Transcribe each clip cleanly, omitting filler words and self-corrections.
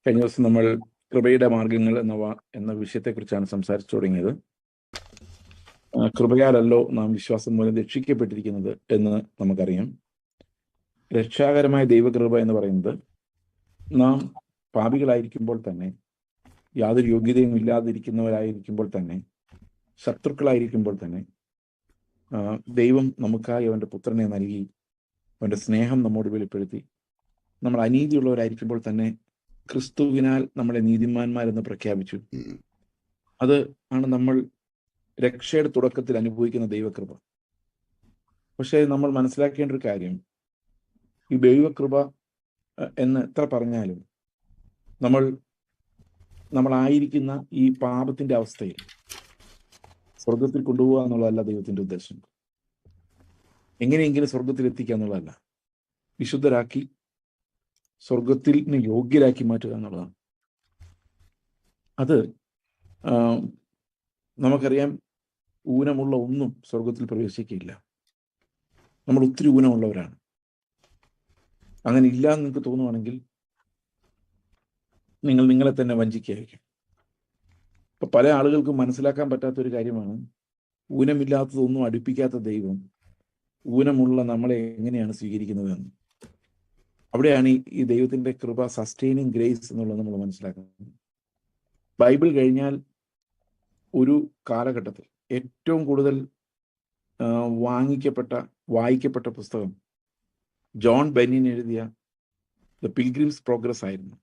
കഴിഞ്ഞ ദിവസം നമ്മൾ കൃപയുടെ മാർഗങ്ങൾ എന്ന വിഷയത്തെക്കുറിച്ചാണ് സംസാരിച്ചു തുടങ്ങിയത്. കൃപയാലല്ലോ നാം വിശ്വാസം മൂലം രക്ഷിക്കപ്പെട്ടിരിക്കുന്നത് എന്ന് നമുക്കറിയാം. രക്ഷാകരമായ ദൈവകൃപ എന്ന് പറയുന്നത് നാം പാപികളായിരിക്കുമ്പോൾ തന്നെ, യാതൊരു യോഗ്യതയും ഇല്ലാതിരിക്കുന്നവരായിരിക്കുമ്പോൾ തന്നെ, ശത്രുക്കളായിരിക്കുമ്പോൾ തന്നെ ദൈവം നമുക്കായി അവൻ്റെ പുത്രനെ നൽകി, അവൻ്റെ സ്നേഹം നമ്മോട് വെളിപ്പെടുത്തി, നമ്മൾ അനീതിയുള്ളവരായിരിക്കുമ്പോൾ തന്നെ ക്രിസ്തുവിനാൽ നമ്മളെ നീതിമാന്മാരെന്ന് പ്രഖ്യാപിച്ചു. അത് ആണ് നമ്മൾ രക്ഷയുടെ തുടക്കത്തിൽ അനുഭവിക്കുന്ന ദൈവകൃപ. പക്ഷേ നമ്മൾ മനസ്സിലാക്കേണ്ട ഒരു കാര്യം, ഈ ദൈവകൃപ എന്ന് എത്ര പറഞ്ഞാലും നമ്മളായിരിക്കുന്ന ഈ പാപത്തിന്റെ അവസ്ഥയിൽ സ്വർഗത്തിൽ കൊണ്ടുപോകുക എന്നുള്ളതല്ല ദൈവത്തിന്റെ ഉദ്ദേശം. എങ്ങനെയെങ്കിലും സ്വർഗത്തിൽ എത്തിക്കുക എന്നുള്ളതല്ല, വിശുദ്ധരാക്കി സ്വർഗത്തിന് യോഗ്യരാക്കി മാറ്റുക എന്നുള്ളതാണ്. അത് നമുക്കറിയാം, ഊനമുള്ള ഒന്നും സ്വർഗത്തിൽ പ്രവേശിക്കുകയില്ല. നമ്മൾ ഒത്തിരി ഊനമുള്ളവരാണ്. അങ്ങനെ ഇല്ല എന്ന് നിങ്ങൾക്ക് തോന്നുവാണെങ്കിൽ നിങ്ങൾ നിങ്ങളെ തന്നെ വഞ്ചിക്കുകയായിരിക്കും. ഇപ്പൊ പല ആളുകൾക്കും മനസ്സിലാക്കാൻ പറ്റാത്തൊരു കാര്യമാണ്, ഊനമില്ലാത്തതൊന്നും അടുപ്പിക്കാത്ത ദൈവം ഊനമുള്ള നമ്മളെ എങ്ങനെയാണ് സ്വീകരിക്കുന്നതെന്ന്. അവിടെയാണ് ഈ ദൈവത്തിന്റെ കൃപ, സസ്റ്റെയിനിങ് ഗ്രേസ് എന്നുള്ളത് നമ്മൾ മനസ്സിലാക്കുന്നത്. ബൈബിൾ കഴിഞ്ഞാൽ ഒരു കാലഘട്ടത്തിൽ ഏറ്റവും കൂടുതൽ വായിക്കപ്പെട്ട പുസ്തകം ജോൺ ബെന്നിൻ എഴുതിയ ദ പിൽഗ്രിംസ് പ്രോഗ്രസ് ആയിരുന്നു.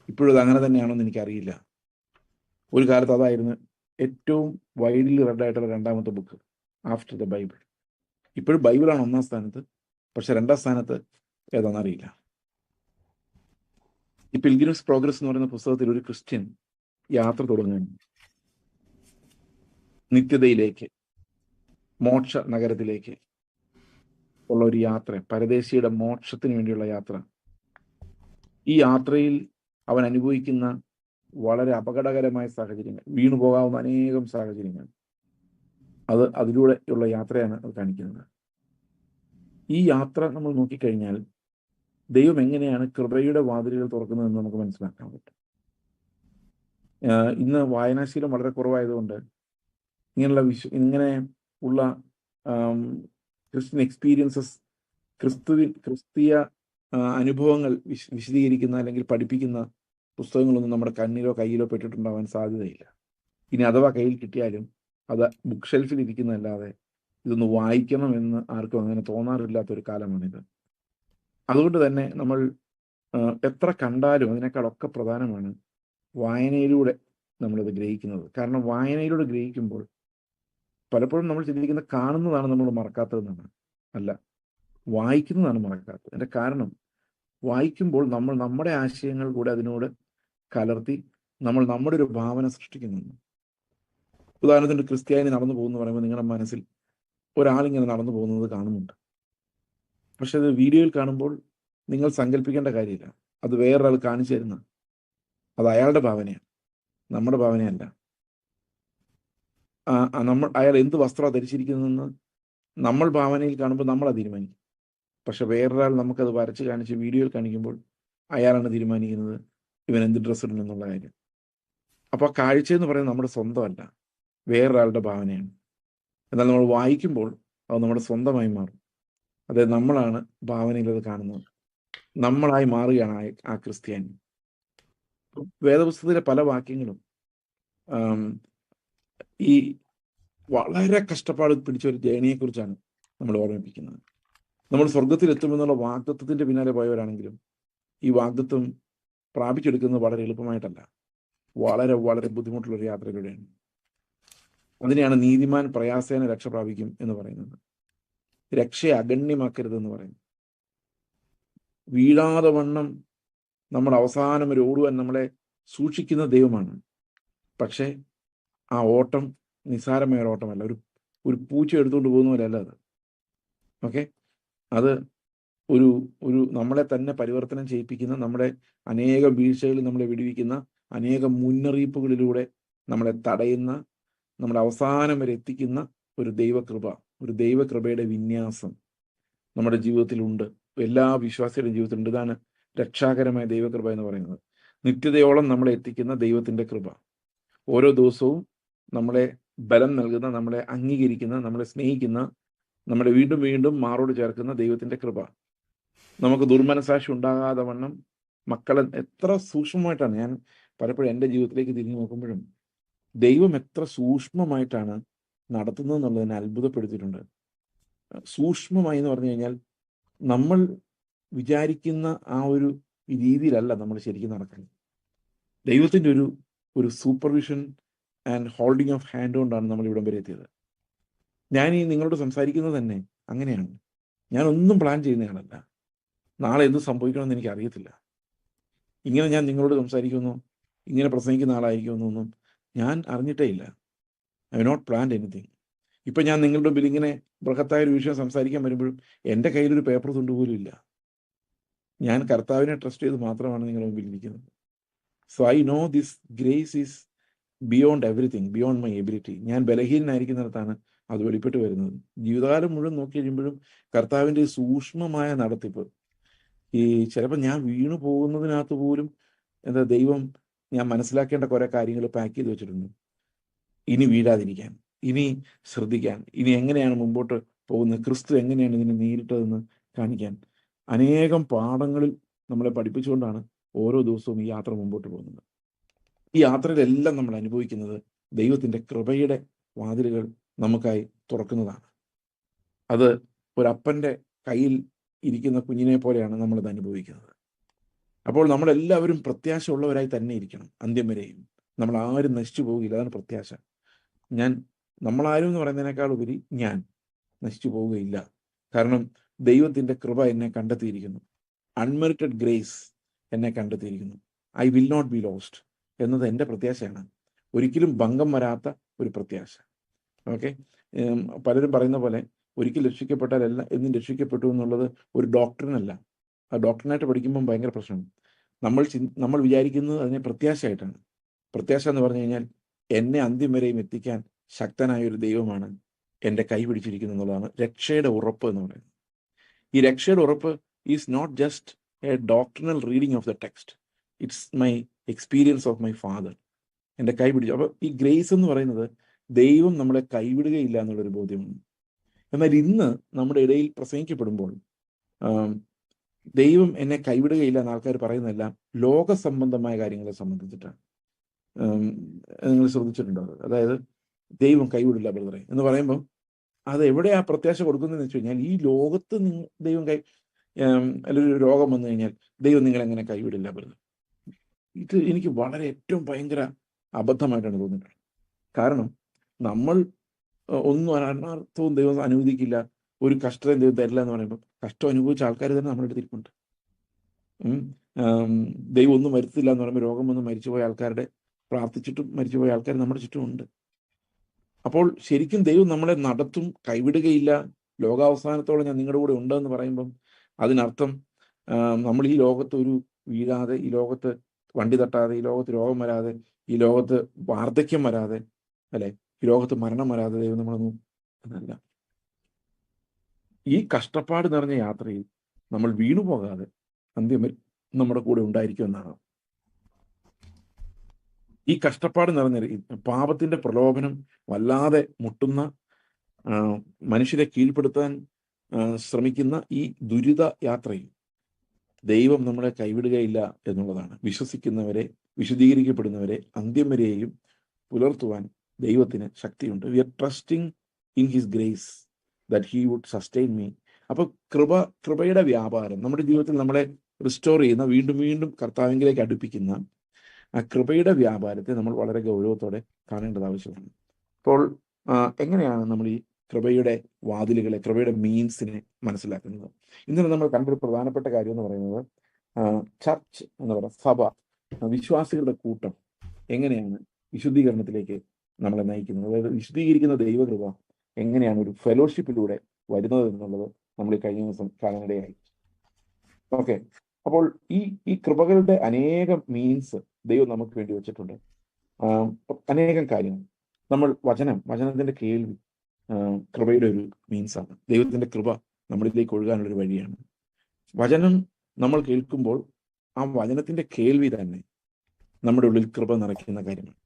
ഇപ്പോഴത് അങ്ങനെ തന്നെയാണോന്ന് എനിക്കറിയില്ല. ഒരു കാലത്ത് അതായിരുന്നു ഏറ്റവും വൈഡ്ലി റെഡ് ആയിട്ടുള്ള രണ്ടാമത്തെ ബുക്ക് ആഫ്റ്റർ ദ ബൈബിൾ. ഇപ്പോഴും ബൈബിളാണ് ഒന്നാം സ്ഥാനത്ത്, പക്ഷെ രണ്ടാം സ്ഥാനത്ത് ഏതാണെന്നറിയില്ല. ഈ പിൽഗ്രിംസ് പ്രോഗ്രസ് എന്ന് പറയുന്ന പുസ്തകത്തിൽ ഒരു ക്രിസ്ത്യൻ യാത്ര തുടങ്ങുകയാണ് നിത്യതയിലേക്ക്, മോക്ഷ നഗരത്തിലേക്ക് ഉള്ള ഒരു യാത്ര, പരദേശിയുടെ മോക്ഷത്തിന് വേണ്ടിയുള്ള യാത്ര. ഈ യാത്രയിൽ അവൻ അനുഭവിക്കുന്ന വളരെ അപകടകരമായ സാഹചര്യങ്ങൾ, വീണു പോകാവുന്ന അനേകം സാഹചര്യങ്ങൾ, അതിലൂടെ ഉള്ള യാത്രയാണ് അത് കാണിക്കുന്നത്. ഈ യാത്ര നമ്മൾ നോക്കിക്കഴിഞ്ഞാൽ ദൈവം എങ്ങനെയാണ് കൃപയുടെ വാതിലുകൾ തുറക്കുന്നതെന്ന് നമുക്ക് മനസ്സിലാക്കാൻ പറ്റും. ഇന്ന് വായനാശീലം വളരെ കുറവായതുകൊണ്ട് ഇങ്ങനെ ഉള്ള ക്രിസ്ത്യൻ എക്സ്പീരിയൻസസ്, ക്രിസ്തീയ അനുഭവങ്ങൾ വിശദീകരിക്കുന്ന അല്ലെങ്കിൽ പഠിപ്പിക്കുന്ന പുസ്തകങ്ങളൊന്നും നമ്മുടെ കണ്ണിലോ കയ്യിലോ പെട്ടിട്ടുണ്ടാവാൻ സാധ്യതയില്ല. ഇനി അഥവാ കയ്യിൽ കിട്ടിയാലും അത് ബുക്ക് ഷെൽഫിൽ ഇരിക്കുന്നതല്ലാതെ ഇതൊന്ന് വായിക്കണമെന്ന് ആർക്കും അങ്ങനെ തോന്നാറില്ലാത്തൊരു കാലമാണിത്. അതുകൊണ്ട് തന്നെ നമ്മൾ എത്ര കണ്ടാലും അതിനേക്കാളൊക്കെ പ്രധാനമാണ് വായനയിലൂടെ നമ്മളിത് ഗ്രഹിക്കുന്നത്. കാരണം വായനയിലൂടെ ഗ്രഹിക്കുമ്പോൾ പലപ്പോഴും നമ്മൾ ചിന്തിക്കുന്ന കാണുന്നതാണ് നമ്മൾ മറക്കാത്തതെന്നാണ്. അല്ല, വായിക്കുന്നതാണ് മറക്കാത്തത്. അതിൻ്റെ കാരണം, വായിക്കുമ്പോൾ നമ്മൾ നമ്മുടെ ആശയങ്ങൾ കൂടെ അതിനോട് കലർത്തി നമ്മൾ നമ്മുടെ ഒരു ഭാവന സൃഷ്ടിക്കുന്നുണ്ട്. ഉദാഹരണത്തിന്, ക്രിസ്ത്യാനി നടന്നു പോകുന്നു പറയുമ്പോൾ നിങ്ങളുടെ മനസ്സിൽ ഒരാളിങ്ങനെ നടന്നു പോകുന്നത് കാണുന്നുണ്ട്. പക്ഷെ അത് വീഡിയോയിൽ കാണുമ്പോൾ നിങ്ങൾ സങ്കല്പിക്കേണ്ട കാര്യമില്ല, അത് വേറൊരാൾ കാണിച്ചു തരുന്ന, അത് അയാളുടെ ഭാവനയാണ്, നമ്മുടെ ഭാവനയല്ല. അയാൾ എന്ത് വസ്ത്രമാണ് ധരിച്ചിരിക്കുന്നതെന്ന് നമ്മൾ ഭാവനയിൽ കാണുമ്പോൾ നമ്മളത് തീരുമാനിക്കും. പക്ഷെ വേറൊരാൾ നമുക്കത് വരച്ച് കാണിച്ച് വീഡിയോയിൽ കാണിക്കുമ്പോൾ അയാളാണ് തീരുമാനിക്കുന്നത് ഇവൻ എന്ത് ഡ്രസ്സ് ഇടണം എന്നുള്ള കാര്യം. അപ്പോൾ കാഴ്ച എന്ന് പറയുന്നത് നമ്മുടെ സ്വന്തമല്ല, വേറൊരാളുടെ ഭാവനയാണ്. എന്നാൽ നമ്മൾ വായിക്കുമ്പോൾ അത് നമ്മുടെ സ്വന്തമായി മാറും. അതായത് നമ്മളാണ് ഭാവനയിൽ അത് കാണുന്നത്, നമ്മളായി മാറുകയാണ് ആ ക്രിസ്ത്യാനി. വേദപുസ്തകത്തിലെ പല വാക്യങ്ങളും ഈ വളരെ കഷ്ടപ്പാട് പിടിച്ച ഒരു ജേണിയെക്കുറിച്ചാണ് നമ്മൾ ഓർമ്മിപ്പിക്കുന്നത്. നമ്മൾ സ്വർഗത്തിൽ എത്തുമെന്നുള്ള വാഗ്ദത്വത്തിന്റെ പിന്നാലെ പോയവരാണെങ്കിലും ഈ വാഗ്ദത്വം പ്രാപിച്ചെടുക്കുന്നത് വളരെ എളുപ്പമായിട്ടല്ല, വളരെ വളരെ ബുദ്ധിമുട്ടുള്ളൊരു യാത്രയിലൂടെയാണ്. അതിനെയാണ് നീതിമാൻ പ്രയാസേന രക്ഷ പ്രാപിക്കും എന്ന് പറയുന്നത്. രക്ഷയെ അഗണ്യമാക്കരുതെന്ന് പറയുന്നു. വീഴാതെ വണ്ണം നമ്മൾ അവസാനം വരെ ഓടുവാൻ നമ്മളെ സൂക്ഷിക്കുന്ന ദൈവമാണ്. പക്ഷേ ആ ഓട്ടം നിസ്സാരമായ ഒരു ഓട്ടമല്ല, ഒരു പൂച്ച എടുത്തുകൊണ്ട് പോകുന്ന പോലെയല്ല അത്. ഓക്കെ, അത് ഒരു നമ്മളെ തന്നെ പരിവർത്തനം ചെയ്യിപ്പിക്കുന്ന, നമ്മുടെ അനേകം വീഴ്ചകളിൽ നമ്മളെ വിടുവിക്കുന്ന, അനേകം മുന്നറിയിപ്പുകളിലൂടെ നമ്മളെ തടയുന്ന, നമ്മളെ അവസാനം വരെ എത്തിക്കുന്ന ഒരു ദൈവകൃപയുടെ വിന്യാസം നമ്മുടെ ജീവിതത്തിലുണ്ട്, എല്ലാ വിശ്വാസികളുടെയും ജീവിതത്തിലുണ്ട്. ഇതാണ് രക്ഷാകരമായ ദൈവകൃപ എന്ന് പറയുന്നത്. നിത്യതയോളം നമ്മളെ എത്തിക്കുന്ന ദൈവത്തിൻ്റെ കൃപ. ഓരോ ദിവസവും നമ്മളെ ബലം നൽകുന്ന, നമ്മളെ അംഗീകരിക്കുന്ന, നമ്മളെ സ്നേഹിക്കുന്ന, നമ്മളെ വീണ്ടും വീണ്ടും മാറോട് ചേർക്കുന്ന ദൈവത്തിൻ്റെ കൃപ. നമുക്ക് ദുർമനസാക്ഷി ഉണ്ടാകാതെ വണ്ണം മക്കളെ എത്ര സൂക്ഷ്മമായിട്ടാണ്, ഞാൻ പലപ്പോഴും എൻ്റെ ജീവിതത്തിലേക്ക് തിരിഞ്ഞു നോക്കുമ്പോഴും ദൈവം എത്ര സൂക്ഷ്മമായിട്ടാണ് നടത്തുന്നത് എന്നുള്ളതിനെ അത്ഭുതപ്പെടുത്തിയിട്ടുണ്ട്. സൂക്ഷ്മമായി എന്ന് പറഞ്ഞു കഴിഞ്ഞാൽ നമ്മൾ വിചാരിക്കുന്ന ആ ഒരു രീതിയിലല്ല നമ്മൾ ശരിക്കും നടക്കുന്നത്. ദൈവത്തിൻ്റെ ഒരു supervision and holding of hand കൊണ്ടാണ് നമ്മൾ ഇവിടം വരെ എത്തിയത്. ഞാൻ ഈ നിങ്ങളോട് സംസാരിക്കുന്നത് തന്നെ അങ്ങനെയാണ്. ഞാനൊന്നും പ്ലാൻ ചെയ്യുന്നയാളല്ല. നാളെ എന്ത് സംഭവിക്കണമെന്ന് എനിക്ക് അറിയത്തില്ല. ഇങ്ങനെ ഞാൻ നിങ്ങളോട് സംസാരിക്കുന്നു, ഇങ്ങനെ പ്രസംഗിക്കുന്ന ആളായിരിക്കുമെന്നൊന്നും ഞാൻ അറിഞ്ഞിട്ടേ ഇല്ല. I not planned anything. ഇപ്പം ഞാൻ നിങ്ങളുടെ മുമ്പിൽ ഇങ്ങനെ ബൃഹത്തായ ഒരു വിഷയം സംസാരിക്കാൻ വരുമ്പോഴും എൻ്റെ കയ്യിലൊരു പേപ്പർ തുണ്ട് പോലും ഇല്ല. ഞാൻ കർത്താവിനെ ട്രസ്റ്റ് ചെയ്ത് മാത്രമാണ് നിങ്ങളുടെ മുമ്പിൽ ഇരിക്കുന്നത്. So I know this grace is beyond everything, beyond my ability. ഞാൻ ബലഹീനനായിരിക്കുന്നിടത്താണ് അത് വെളിപ്പെട്ട് വരുന്നത്. ജീവിതകാലം മുഴുവൻ നോക്കി കഴിയുമ്പോഴും കർത്താവിൻ്റെ സൂക്ഷ്മമായ നടത്തിപ്പ്, ഈ ചിലപ്പോൾ ഞാൻ വീണു പോകുന്നതിനകത്ത് പോലും എന്താ ദൈവം ഞാൻ മനസ്സിലാക്കേണ്ട കുറേ കാര്യങ്ങൾ പാക്ക് ചെയ്ത് വെച്ചിട്ടുണ്ട്. ഇനി വീഴാതിരിക്കാൻ, ഇനി ശ്രദ്ധിക്കാൻ, ഇനി എങ്ങനെയാണ് മുമ്പോട്ട് പോകുന്നത്, ക്രിസ്തു എങ്ങനെയാണ് ഇതിനെ നേരിട്ടതെന്ന് കാണിക്കാൻ അനേകം പാഠങ്ങളിൽ നമ്മളെ പഠിപ്പിച്ചുകൊണ്ടാണ് ഓരോ ദിവസവും ഈ യാത്ര മുമ്പോട്ട് പോകുന്നത്. ഈ യാത്രയിലെല്ലാം നമ്മൾ അനുഭവിക്കുന്നത് ദൈവത്തിൻ്റെ കൃപയുടെ വാതിലുകൾ നമുക്കായി തുറക്കുന്നതാണ്. അത് ഒരപ്പൻ്റെ കയ്യിൽ ഇരിക്കുന്ന കുഞ്ഞിനെ പോലെയാണ് നമ്മളത് അനുഭവിക്കുന്നത്. അപ്പോൾ നമ്മളെല്ലാവരും പ്രത്യാശ ഉള്ളവരായി തന്നെ ഇരിക്കണം അന്ത്യം വരെയും. നമ്മൾ ആരും നശിച്ചു പോകില്ല, അതാണ് പ്രത്യാശ. നമ്മളാരും എന്ന് പറയുന്നതിനേക്കാൾ ഉപരി ഞാൻ നശിച്ചു പോവുകയില്ല. കാരണം ദൈവത്തിൻ്റെ കൃപ എന്നെ കണ്ടെത്തിയിരിക്കുന്നു. അൺമെറിറ്റഡ് ഗ്രേസ് എന്നെ കണ്ടെത്തിയിരിക്കുന്നു. I will not be lost എന്നത് എൻ്റെ പ്രത്യാശയാണ്. ഒരിക്കലും ഭംഗം വരാത്ത ഒരു പ്രത്യാശ. ഓക്കെ, പലരും പറയുന്ന പോലെ ഒരിക്കൽ രക്ഷിക്കപ്പെട്ടാൽ എല്ലാം എന്നും രക്ഷിക്കപ്പെട്ടു എന്നുള്ളത് ഒരു ഡോക്ടറിനല്ല. ആ ഡോക്ടറിനായിട്ട് പഠിക്കുമ്പം ഭയങ്കര പ്രശ്നമാണ്. നമ്മൾ വിചാരിക്കുന്നത് അതിനെ പ്രത്യാശയായിട്ടാണ്. പ്രത്യാശ എന്ന് പറഞ്ഞു കഴിഞ്ഞാൽ എന്നെ അന്ത്യം വരെയും എത്തിക്കാൻ ശക്തനായ ഒരു ദൈവമാണ് എൻ്റെ കൈ പിടിച്ചിരിക്കുന്നത് എന്നുള്ളതാണ് രക്ഷയുടെ ഉറപ്പ് എന്ന് പറയുന്നത്. ഈ രക്ഷയുടെ ഉറപ്പ് is not just a doctrinal reading of the text, it's my experience of my father. എൻ്റെ കൈ പിടിച്ചു. അപ്പോൾ ഈ ഗ്രേസ് എന്ന് പറയുന്നത് ദൈവം നമ്മളെ കൈവിടുകയില്ല എന്നുള്ളൊരു ബോധ്യമാണ്. എന്നാൽ ഇന്ന് നമ്മുടെ ഇടയിൽ പ്രസംഗിക്കപ്പെടുമ്പോൾ ദൈവം എന്നെ കൈവിടുകയില്ല എന്ന് ആൾക്കാർ പറയുന്നതെല്ലാം ലോക സംബന്ധമായ കാര്യങ്ങളെ സംബന്ധിച്ചിട്ടാണ്. നിങ്ങൾ ശ്രദ്ധിച്ചിട്ടുണ്ടോ? അതായത് ദൈവം കൈവിടില്ല ബ്രദറെ എന്ന് പറയുമ്പം അത് എവിടെയാ പ്രത്യാശ കൊടുക്കുന്നതെന്ന് വെച്ച് കഴിഞ്ഞാൽ ഈ ലോകത്ത് ദൈവം അല്ലെങ്കിൽ ഒരു രോഗം വന്നു കഴിഞ്ഞാൽ ദൈവം നിങ്ങളെങ്ങനെ കൈവിടില്ല ബ്രദർ. ഇത് എനിക്ക് വളരെ ഏറ്റവും ഭയങ്കര അബദ്ധമായിട്ടാണ് തോന്നിയിട്ടുള്ളത്. കാരണം നമ്മൾ ഒന്നും അനർത്ഥവും ദൈവം അനുവദിക്കില്ല, ഒരു കഷ്ടം ദൈവം തരില്ല എന്ന് പറയുമ്പോൾ കഷ്ടം അനുഭവിച്ച ആൾക്കാർ തന്നെ നമ്മുടെ അടുത്തിരിപ്പുണ്ട്. ദൈവം ഒന്നും വരുത്തില്ല എന്ന് പറയുമ്പോൾ രോഗം വന്ന് മരിച്ചുപോയ ആൾക്കാരുടെ പ്രാർത്ഥിച്ചിട്ടും മരിച്ചുപോയ ആൾക്കാർ നമ്മുടെ ചുറ്റുമുണ്ട്. അപ്പോൾ ശരിക്കും ദൈവം നമ്മളെ നടത്തും, കൈവിടുകയില്ല, ലോകാവസാനത്തോളം ഞാൻ നിങ്ങളുടെ കൂടെ ഉണ്ടെന്ന് പറയുമ്പം അതിനർത്ഥം നമ്മൾ ഈ ലോകത്ത് വീഴാതെ, ഈ ലോകത്ത് വണ്ടി തട്ടാതെ, ഈ ലോകത്ത് രോഗം വരാതെ, ഈ ലോകത്ത് വാർദ്ധക്യം വരാതെ, അല്ലെ, ഈ ലോകത്ത് മരണം വരാതെ ദൈവം നമ്മളൊന്നും എന്നല്ല. ഈ കഷ്ടപ്പാട് നിറഞ്ഞ യാത്രയിൽ നമ്മൾ വീണു പോകാതെ അന്ത്യം നമ്മുടെ കൂടെ ഉണ്ടായിരിക്കുമെന്നാണ്. ഈ കഷ്ടപ്പാട് നിറഞ്ഞ പാപത്തിന്റെ പ്രലോഭനം വല്ലാതെ മുട്ടുന്ന, മനുഷ്യരെ കീഴ്പ്പെടുത്താൻ ശ്രമിക്കുന്ന ഈ ദുരിത യാത്രയിൽ ദൈവം നമ്മളെ കൈവിടുകയില്ല എന്നുള്ളതാണ്. വിശ്വസിക്കുന്നവരെ, വിശുദ്ധീകരിക്കപ്പെടുന്നവരെ അന്ത്യം വരെയും പുലർത്തുവാൻ ദൈവത്തിന് ശക്തിയുണ്ട്. We are trusting in his grace that he would sustain me. അപ്പോൾ കൃപയുടെ വ്യാപാരം നമ്മുടെ ജീവിതത്തിൽ നമ്മളെ റിസ്റ്റോർ ചെയ്യുന്ന, വീണ്ടും വീണ്ടും കർത്താവിലേക്ക് അടുപ്പിക്കുന്ന ആ കൃപയുടെ വ്യാപാരത്തെ നമ്മൾ വളരെ ഗൗരവത്തോടെ കാണേണ്ടത് ആവശ്യമാണ്. അപ്പോൾ എങ്ങനെയാണ് നമ്മൾ ഈ കൃപയുടെ വാതിലുകളെ, കൃപയുടെ മീൻസിനെ മനസ്സിലാക്കുന്നത്? ഇന്നലെ നമ്മൾ കണ്ടൊരു പ്രധാനപ്പെട്ട കാര്യം എന്ന് പറയുന്നത് ചർച്ച് എന്ന് പറയുന്ന സഭ, വിശ്വാസികളുടെ കൂട്ടം എങ്ങനെയാണ് വിശുദ്ധീകരണത്തിലേക്ക് നമ്മളെ നയിക്കുന്നത്. അതായത് വിശുദ്ധീകരിക്കുന്ന ദൈവകൃപ എങ്ങനെയാണ് ഒരു ഫെലോഷിപ്പിലൂടെ വരുന്നത് എന്നുള്ളത് നമ്മൾ ഈ കഴിഞ്ഞ ദിവസം കാണാനിടയായി. ഓക്കെ, അപ്പോൾ ഈ കൃപകളുടെ അനേകം മീൻസ് ദൈവം നമുക്ക് വേണ്ടി വെച്ചിട്ടുണ്ട്. അനേകം കാര്യങ്ങൾ നമ്മൾ വചനത്തിന്റെ കേൾവി കൃപയുടെ ഒരു മീൻസാണ്. ദൈവത്തിന്റെ കൃപ നമ്മളിലേക്ക് ഒഴുകാനുള്ള ഒരു വഴിയാണ്. വചനം നമ്മൾ കേൾക്കുമ്പോൾ ആ വചനത്തിന്റെ കേൾവി തന്നെ നമ്മുടെ ഉള്ളിൽ കൃപ നിറയ്ക്കുന്ന കാര്യമാണ്.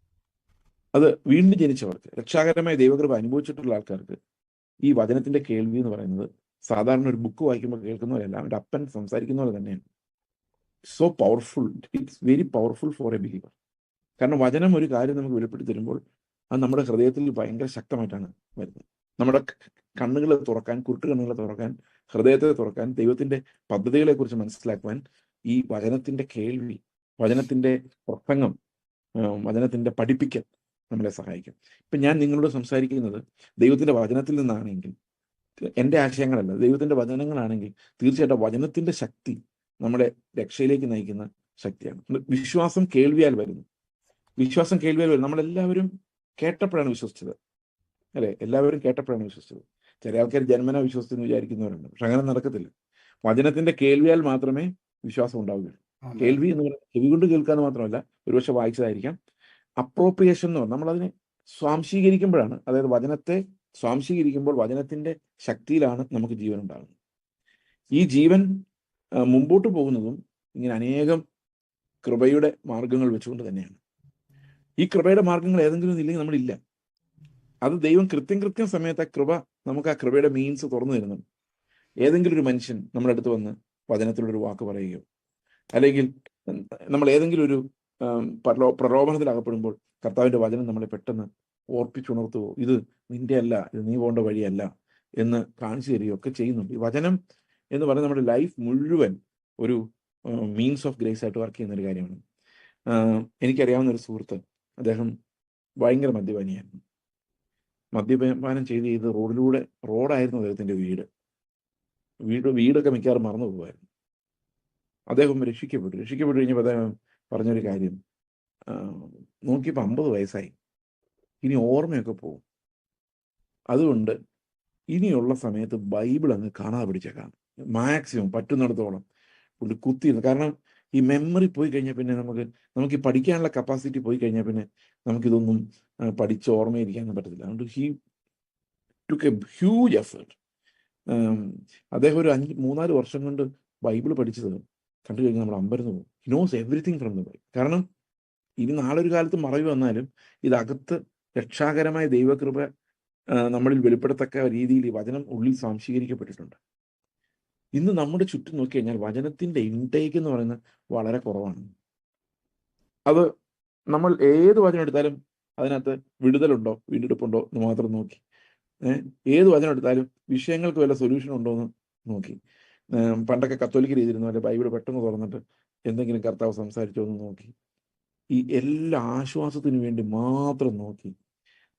അത് വീണ്ടും ജനിച്ചവർക്ക്, രക്ഷാകരമായ ദൈവകൃപ അനുഭവിച്ചിട്ടുള്ള ആൾക്കാർക്ക് ഈ വചനത്തിന്റെ കേൾവി എന്ന് പറയുന്നത് സാധാരണ ഒരു ബുക്ക് വായിക്കുമ്പോൾ കേൾക്കുന്ന പോലെയല്ല, അവൻ്റെ അപ്പൻ സംസാരിക്കുന്ന പോലെ തന്നെയാണ്. So powerful, it's very powerful for a believer. കാരണം വചനം ഒരു കാര്യം നമുക്ക് വെളിപ്പെടുത്തി തരുമ്പോൾ അത് നമ്മുടെ ഹൃദയത്തിൽ ഭയങ്കര ശക്തമായിട്ടാണ് വരുന്നത്. നമ്മുടെ കണ്ണുകളെ തുറക്കാൻ, കുരുട്ട് കണ്ണുകളെ തുറക്കാൻ, ഹൃദയത്തെ തുറക്കാൻ, ദൈവത്തിന്റെ പദ്ധതികളെ കുറിച്ച് മനസ്സിലാക്കുവാൻ ഈ വചനത്തിന്റെ കേൾവി, വചനത്തിന്റെ പ്രസംഗം, വചനത്തിന്റെ പഠിപ്പിക്കൽ നമ്മളെ സഹായിക്കും. ഇപ്പൊ ഞാൻ നിങ്ങളോട് സംസാരിക്കുന്നത് ദൈവത്തിന്റെ വചനത്തിൽ നിന്നാണെങ്കിൽ, എൻ്റെ ആശയങ്ങളല്ല, ദൈവത്തിന്റെ വചനങ്ങളാണെങ്കിൽ തീർച്ചയായിട്ടും വചനത്തിന്റെ ശക്തി നമ്മളെ രക്ഷയിലേക്ക് നയിക്കുന്ന ശക്തിയാണ്. വിശ്വാസം കേൾവിയാൽ വരുന്നു. വിശ്വാസം കേൾവിയാൽ വരും. നമ്മളെല്ലാവരും കേട്ടപ്പോഴാണ് വിശ്വസിച്ചത്, അല്ലെ? എല്ലാവരും കേട്ടപ്പോഴാണ് വിശ്വസിച്ചത്. ചില ആൾക്കാർ ജന്മന വിശ്വസിച്ചെന്ന് വിചാരിക്കുന്നവരുണ്ട്. പക്ഷെ അങ്ങനെ നടക്കത്തില്ല. വചനത്തിന്റെ കേൾവിയാൽ മാത്രമേ വിശ്വാസം ഉണ്ടാവുകയുള്ളൂ. കേൾവി എന്ന് പറയുന്നത് ചെവി കൊണ്ട് കേൾക്കാന്ന് മാത്രമല്ല, ഒരുപക്ഷെ വായിച്ചതായിരിക്കാം. അപ്രോപ്രിയേഷൻ എന്ന് പറഞ്ഞാൽ നമ്മളതിനെ സ്വാംശീകരിക്കുമ്പോഴാണ്, അതായത് വചനത്തെ സ്വാംശീകരിക്കുമ്പോൾ വചനത്തിന്റെ ശക്തിയിലാണ് നമുക്ക് ജീവൻ ഉണ്ടാകുന്നത്. ഈ ജീവൻ മുമ്പോട്ട് പോകുന്നതും ഇങ്ങനെ അനേകം കൃപയുടെ മാർഗങ്ങൾ വെച്ചുകൊണ്ട് തന്നെയാണ്. ഈ കൃപയുടെ മാർഗങ്ങൾ ഏതെങ്കിലും ഇല്ലെങ്കിൽ നമ്മളില്ല. അത് ദൈവം കൃത്യം സമയത്ത് ആ കൃപ, നമുക്ക് ആ കൃപയുടെ മീൻസ് തുറന്നു തരുന്നുണ്ട്. ഏതെങ്കിലും ഒരു മനുഷ്യൻ നമ്മുടെ അടുത്ത് വന്ന് വചനത്തിലൊരു വാക്ക് പറയുകയോ, അല്ലെങ്കിൽ നമ്മൾ ഏതെങ്കിലും ഒരു പ്രലോഭനത്തിൽ അകപ്പെടുമ്പോൾ കർത്താവിന്റെ വചനം നമ്മളെ പെട്ടെന്ന് ഓർപ്പിച്ചുണർത്തുവോ, ഇത് നിന്റെ അല്ല, ഇത് നീ പോകേണ്ട വഴിയല്ല എന്ന് കാണിച്ചു തരികയോ ഒക്കെ ചെയ്യുന്നുണ്ട്. ഈ വചനം എന്ന് പറയുന്നത് നമ്മുടെ ലൈഫ് മുഴുവൻ ഒരു മീൻസ് ഓഫ് ഗ്രേസ് ആയിട്ട് വർക്ക് ചെയ്യുന്ന ഒരു കാര്യമാണ്. എനിക്കറിയാവുന്ന ഒരു സുഹൃത്ത്, അദ്ദേഹം ഭയങ്കര മദ്യപാനിയായിരുന്നു. മദ്യപാനം ചെയ്ത് റോഡായിരുന്നു അദ്ദേഹത്തിന്റെ വീടൊക്കെ മിക്കവാറും മറന്നു പോകുമായിരുന്നു. അദ്ദേഹം രക്ഷിക്കപ്പെട്ടു കഴിഞ്ഞപ്പോൾ അദ്ദേഹം പറഞ്ഞൊരു കാര്യം, നോക്കിയപ്പോൾ 50 വയസ്സായി, ഇനി ഓർമ്മയൊക്കെ പോകും, അതുകൊണ്ട് ഇനിയുള്ള സമയത്ത് ബൈബിൾ അങ്ങ് കാണാതെ പിടിച്ചേക്കാം, മാക്സിമം പറ്റുന്നിടത്തോളം കൊണ്ട് കുത്തിയിരുന്നു. കാരണം ഈ മെമ്മറി പോയി കഴിഞ്ഞാൽ പിന്നെ നമുക്ക് ഈ പഠിക്കാനുള്ള കപ്പാസിറ്റി പോയി കഴിഞ്ഞാൽ പിന്നെ നമുക്കിതൊന്നും പഠിച്ച് ഓർമ്മയിരിക്കാനും പറ്റത്തില്ല. അതുകൊണ്ട് he took A huge effort. അദ്ദേഹം ഒരു 3-4 വർഷം കൊണ്ട് ബൈബിൾ പഠിച്ചത് കണ്ടു കഴിഞ്ഞാൽ നമ്മൾ അമ്പരന്ന് പോകും. He knows everything from the Bible. കാരണം ഇനി നാളെ ഒരു കാലത്ത് മറവി വന്നാലും ഇതകത്ത് രക്ഷാകരമായ ദൈവകൃപ നമ്മളിൽ വെളിപ്പെടത്തക്ക രീതിയിൽ ഈ വചനം ഉള്ളിൽ സ്വാംശീകരിക്കപ്പെട്ടിട്ടുണ്ട്. ഇന്ന് നമ്മുടെ ചുറ്റും നോക്കി കഴിഞ്ഞാൽ വചനത്തിന്റെ ഇൻടേക്ക് എന്ന് പറയുന്നത് വളരെ കുറവാണ്. അത് നമ്മൾ ഏത് വചനം എടുത്താലും അതിനകത്ത് വിടുതലുണ്ടോ, വീണ്ടെടുപ്പുണ്ടോ എന്ന് മാത്രം നോക്കി, ഏത് വചനം എടുത്താലും വിഷയങ്ങൾക്ക് വല്ല സൊല്യൂഷൻ ഉണ്ടോ എന്ന് നോക്കി, പണ്ടൊക്കെ കത്തോലിക്ക് രീതിയിരുന്ന പോലെ ബൈബിൾ പെട്ടെന്ന് തുറന്നിട്ട് എന്തെങ്കിലും കർത്താവ് സംസാരിച്ചോ എന്ന് നോക്കി, ഈ എല്ലാ ആശ്വാസത്തിന് വേണ്ടി മാത്രം നോക്കി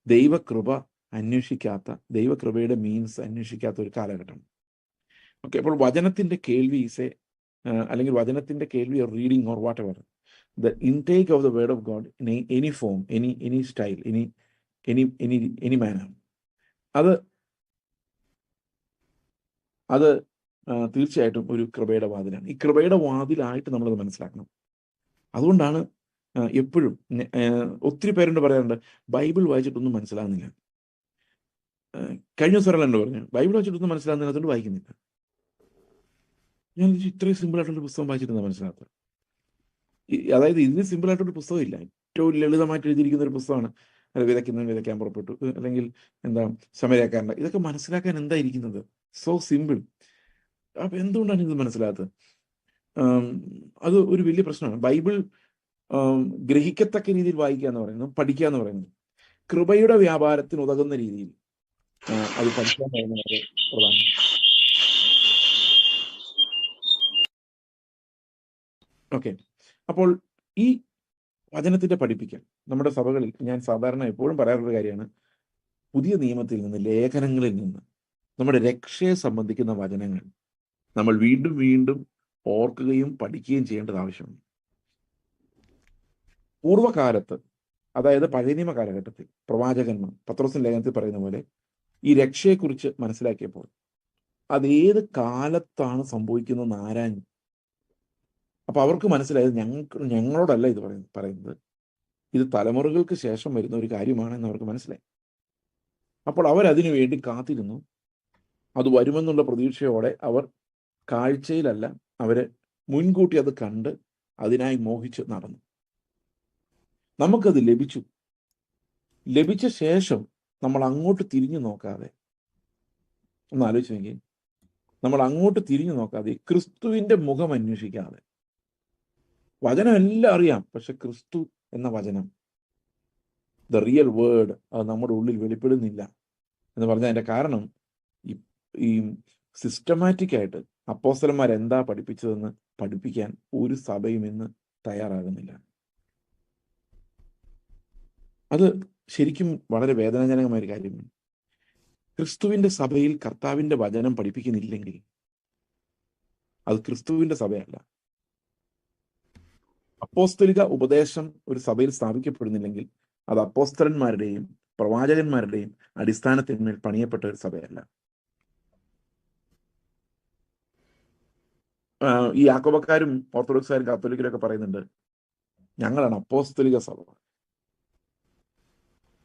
ദൈവകൃപ അന്വേഷിക്കാത്ത, ദൈവകൃപയുടെ മീൻസ് അന്വേഷിക്കാത്ത ഒരു കാലഘട്ടം. ഓക്കെ, അപ്പോൾ വചനത്തിന്റെ കേൾവി അല്ലെങ്കിൽ വചനത്തിന്റെ കേൾവി or reading or whatever the intake of the word of God in any form, any style, any manner, അത് തീർച്ചയായിട്ടും ഒരു കൃപയുടെ വാതിലാണ്. ഈ കൃപയുടെ വാതിലായിട്ട് നമ്മളത് മനസ്സിലാക്കണം. അതുകൊണ്ടാണ് എപ്പോഴും ഒത്തിരി പേരുണ്ട് പറയാറുണ്ട്, ബൈബിൾ വായിച്ചിട്ടൊന്നും മനസ്സിലാകുന്നില്ല. കഴിഞ്ഞ ദിവസം ഒരാളുണ്ട് പറഞ്ഞു, ബൈബിൾ വായിച്ചിട്ടൊന്നും മനസ്സിലാകുന്നില്ല, അതുകൊണ്ട് വായിക്കുന്നില്ല. ഞാൻ ഇത്രയും സിമ്പിൾ ആയിട്ടൊരു പുസ്തകം വായിച്ചിട്ട് മനസ്സിലാക്കുക. അതായത് ഇതിന് സിമ്പിൾ ആയിട്ടൊരു പുസ്തകം ഇല്ല. ഏറ്റവും ലളിതമായിട്ട് എഴുതിയിരിക്കുന്ന ഒരു പുസ്തകമാണ്. വിതയ്ക്കാൻ പുറപ്പെട്ടു, അല്ലെങ്കിൽ സമരക്കാരൻ്റെ, ഇതൊക്കെ മനസ്സിലാക്കാൻ എന്താ ഇരിക്കുന്നത്? So simple. അപ്പൊ എന്തുകൊണ്ടാണ് ഇത് മനസ്സിലാത്തത്? അത് ഒരു വലിയ പ്രശ്നമാണ്. ബൈബിൾ ഗ്രഹിക്കത്തക്ക രീതിയിൽ വായിക്കുക എന്ന് പറയുന്നത്, പഠിക്കുക എന്ന് പറയുന്നത്, കൃപയുടെ വ്യാപാരത്തിന് ഉതകുന്ന രീതിയിൽ അത് പഠിക്കാൻ പറയുന്നത് പ്രധാനം. ഓക്കെ, അപ്പോൾ ഈ വചനത്തിന്റെ പഠിപ്പിക്കൽ നമ്മുടെ സഭകളിൽ, ഞാൻ സാധാരണ എപ്പോഴും പറയാറുള്ള കാര്യമാണ്, പുതിയ നിയമത്തിൽ നിന്ന്, ലേഖനങ്ങളിൽ നിന്ന് നമ്മുടെ രക്ഷയെ സംബന്ധിക്കുന്ന വചനങ്ങൾ നമ്മൾ വീണ്ടും വീണ്ടും ഓർക്കുകയും പഠിക്കുകയും ചെയ്യേണ്ടത് ആവശ്യമാണ്. പൂർവ്വകാലത്ത്, അതായത് പഴയ നിയമ കാലഘട്ടത്തിൽ പ്രവാചകന്മാർ പത്രോസിന്റെ ലേഖനത്തിൽ പറയുന്ന പോലെ ഈ രക്ഷയെക്കുറിച്ച് മനസ്സിലാക്കിയപ്പോൾ അതേത് കാലത്താണ് സംഭവിക്കുന്നതെന്ന് ആരാഞ്ഞു. അപ്പൊ അവർക്ക് മനസ്സിലായത് ഞങ്ങളോടല്ല ഇത് പറയുന്നത്, ഇത് തലമുറകൾക്ക് ശേഷം വരുന്ന ഒരു കാര്യമാണെന്ന് അവർക്ക് മനസ്സിലായി. അപ്പോൾ അവരതിനു വേണ്ടി കാത്തിരുന്നു. അത് വരുമെന്നുള്ള പ്രതീക്ഷയോടെ അവർ കാഴ്ചയിലല്ല, അവര് മുൻകൂട്ടി അത് കണ്ട് അതിനായി മോഹിച്ച് നടന്നു. നമുക്കത് ലഭിച്ച ശേഷം നമ്മൾ അങ്ങോട്ട് തിരിഞ്ഞു നോക്കാതെ, ഒന്ന് ആലോചിച്ച് നോക്കി, നമ്മൾ അങ്ങോട്ട് തിരിഞ്ഞു നോക്കാതെ, ക്രിസ്തുവിന്റെ മുഖം അന്വേഷിക്കാതെ, വചനം എല്ലാം അറിയാം, പക്ഷെ ക്രിസ്തു എന്ന വചനം, ദ റിയൽ വേർഡ്, അത് നമ്മുടെ ഉള്ളിൽ വെളിപ്പെടുന്നില്ല എന്ന് പറഞ്ഞാൽ അതിന്റെ കാരണം ഈ സിസ്റ്റമാറ്റിക് ആയിട്ട് അപ്പോസ്തലന്മാർ എന്താ പഠിപ്പിച്ചതെന്ന് പഠിപ്പിക്കാൻ ഒരു സഭയും ഇന്ന് തയ്യാറാകുന്നില്ല. അത് ശരിക്കും വളരെ വേദനാജനകമായ ഒരു കാര്യമാണ്. ക്രിസ്തുവിന്റെ സഭയിൽ കർത്താവിന്റെ വചനം പഠിപ്പിക്കുന്നില്ലെങ്കിൽ അത് ക്രിസ്തുവിന്റെ സഭയല്ല. അപ്പോസ്തലിക ഉപദേശം ഒരു സഭയിൽ സ്ഥാപിക്കപ്പെടുന്നില്ലെങ്കിൽ അത് അപ്പോസ്തലന്മാരുടെയും പ്രവാചകന്മാരുടെയും അടിസ്ഥാനത്തിന്മേൽ പണിയപ്പെട്ട ഒരു സഭയല്ല. ഈ യാക്കോബക്കാരും ഓർത്തഡോക്സുകാരും കാത്തോലിക്കരും ഒക്കെ പറയുന്നുണ്ട്, ഞങ്ങളാണ് അപ്പോസ്തലിക സഭ.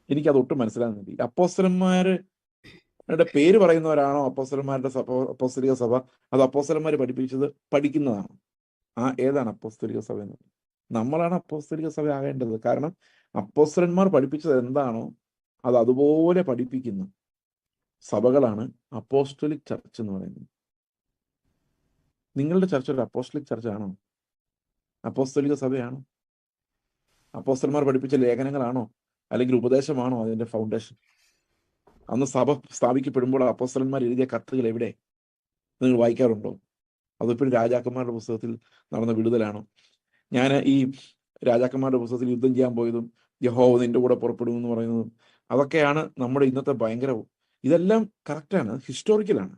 എനിക്കത് ഒട്ടും മനസ്സിലാകുന്നില്ല. അപ്പോസ്തലന്മാരുടെ പേര് പറയുന്നവരാണോ അപ്പോസ്തലന്മാരുടെ സഭ, അപ്പോസ്തലിക സഭ? അത് അപ്പോസ്തലന്മാർ പഠിപ്പിച്ചത് പഠിക്കുന്നതാണ്. ഏതാണ് അപ്പോസ്തലിക സഭ എന്ന്? നമ്മളാണ് അപ്പോസ്തലിക സഭ ആകേണ്ടത്. കാരണം അപ്പോസ്തലന്മാർ പഠിപ്പിച്ചത് എന്താണോ അത് അതുപോലെ പഠിപ്പിക്കുന്ന സഭകളാണ് അപ്പോസ്റ്റലിക് ചർച്ച് എന്ന് പറയുന്നത്. നിങ്ങളുടെ ചർച്ച ഒരു അപ്പോസ്റ്റലിക് ചർച്ചാണോ? അപ്പോസ്തലിക സഭയാണോ? അപ്പോസ്തലന്മാർ പഠിപ്പിച്ച ലേഖനങ്ങളാണോ അല്ലെങ്കിൽ ഉപദേശമാണോ അതിന്റെ ഫൗണ്ടേഷൻ? അന്ന് സഭ സ്ഥാപിക്കപ്പെടുമ്പോൾ അപ്പോസ്തലന്മാർ എഴുതിയ കത്തുകൾ എവിടെ? നിങ്ങൾ വായിക്കാറുണ്ടോ? അതിപ്പോഴും രാജാക്കന്മാരുടെ പുസ്തകത്തിൽ നടന്ന വിടുതലാണോ? ഞാൻ ഈ രാജാക്കന്മാരുടെ പുസ്തകത്തിൽ യുദ്ധം ചെയ്യാൻ പോയതും യഹോവ നിന്റെ കൂടെ പുറപ്പെടുമെന്ന് പറയുന്നതും അതൊക്കെയാണ് നമ്മുടെ ഇന്നത്തെ ഭയങ്കരവും. ഇതെല്ലാം കറക്റ്റാണ്, ഹിസ്റ്റോറിക്കലാണ്.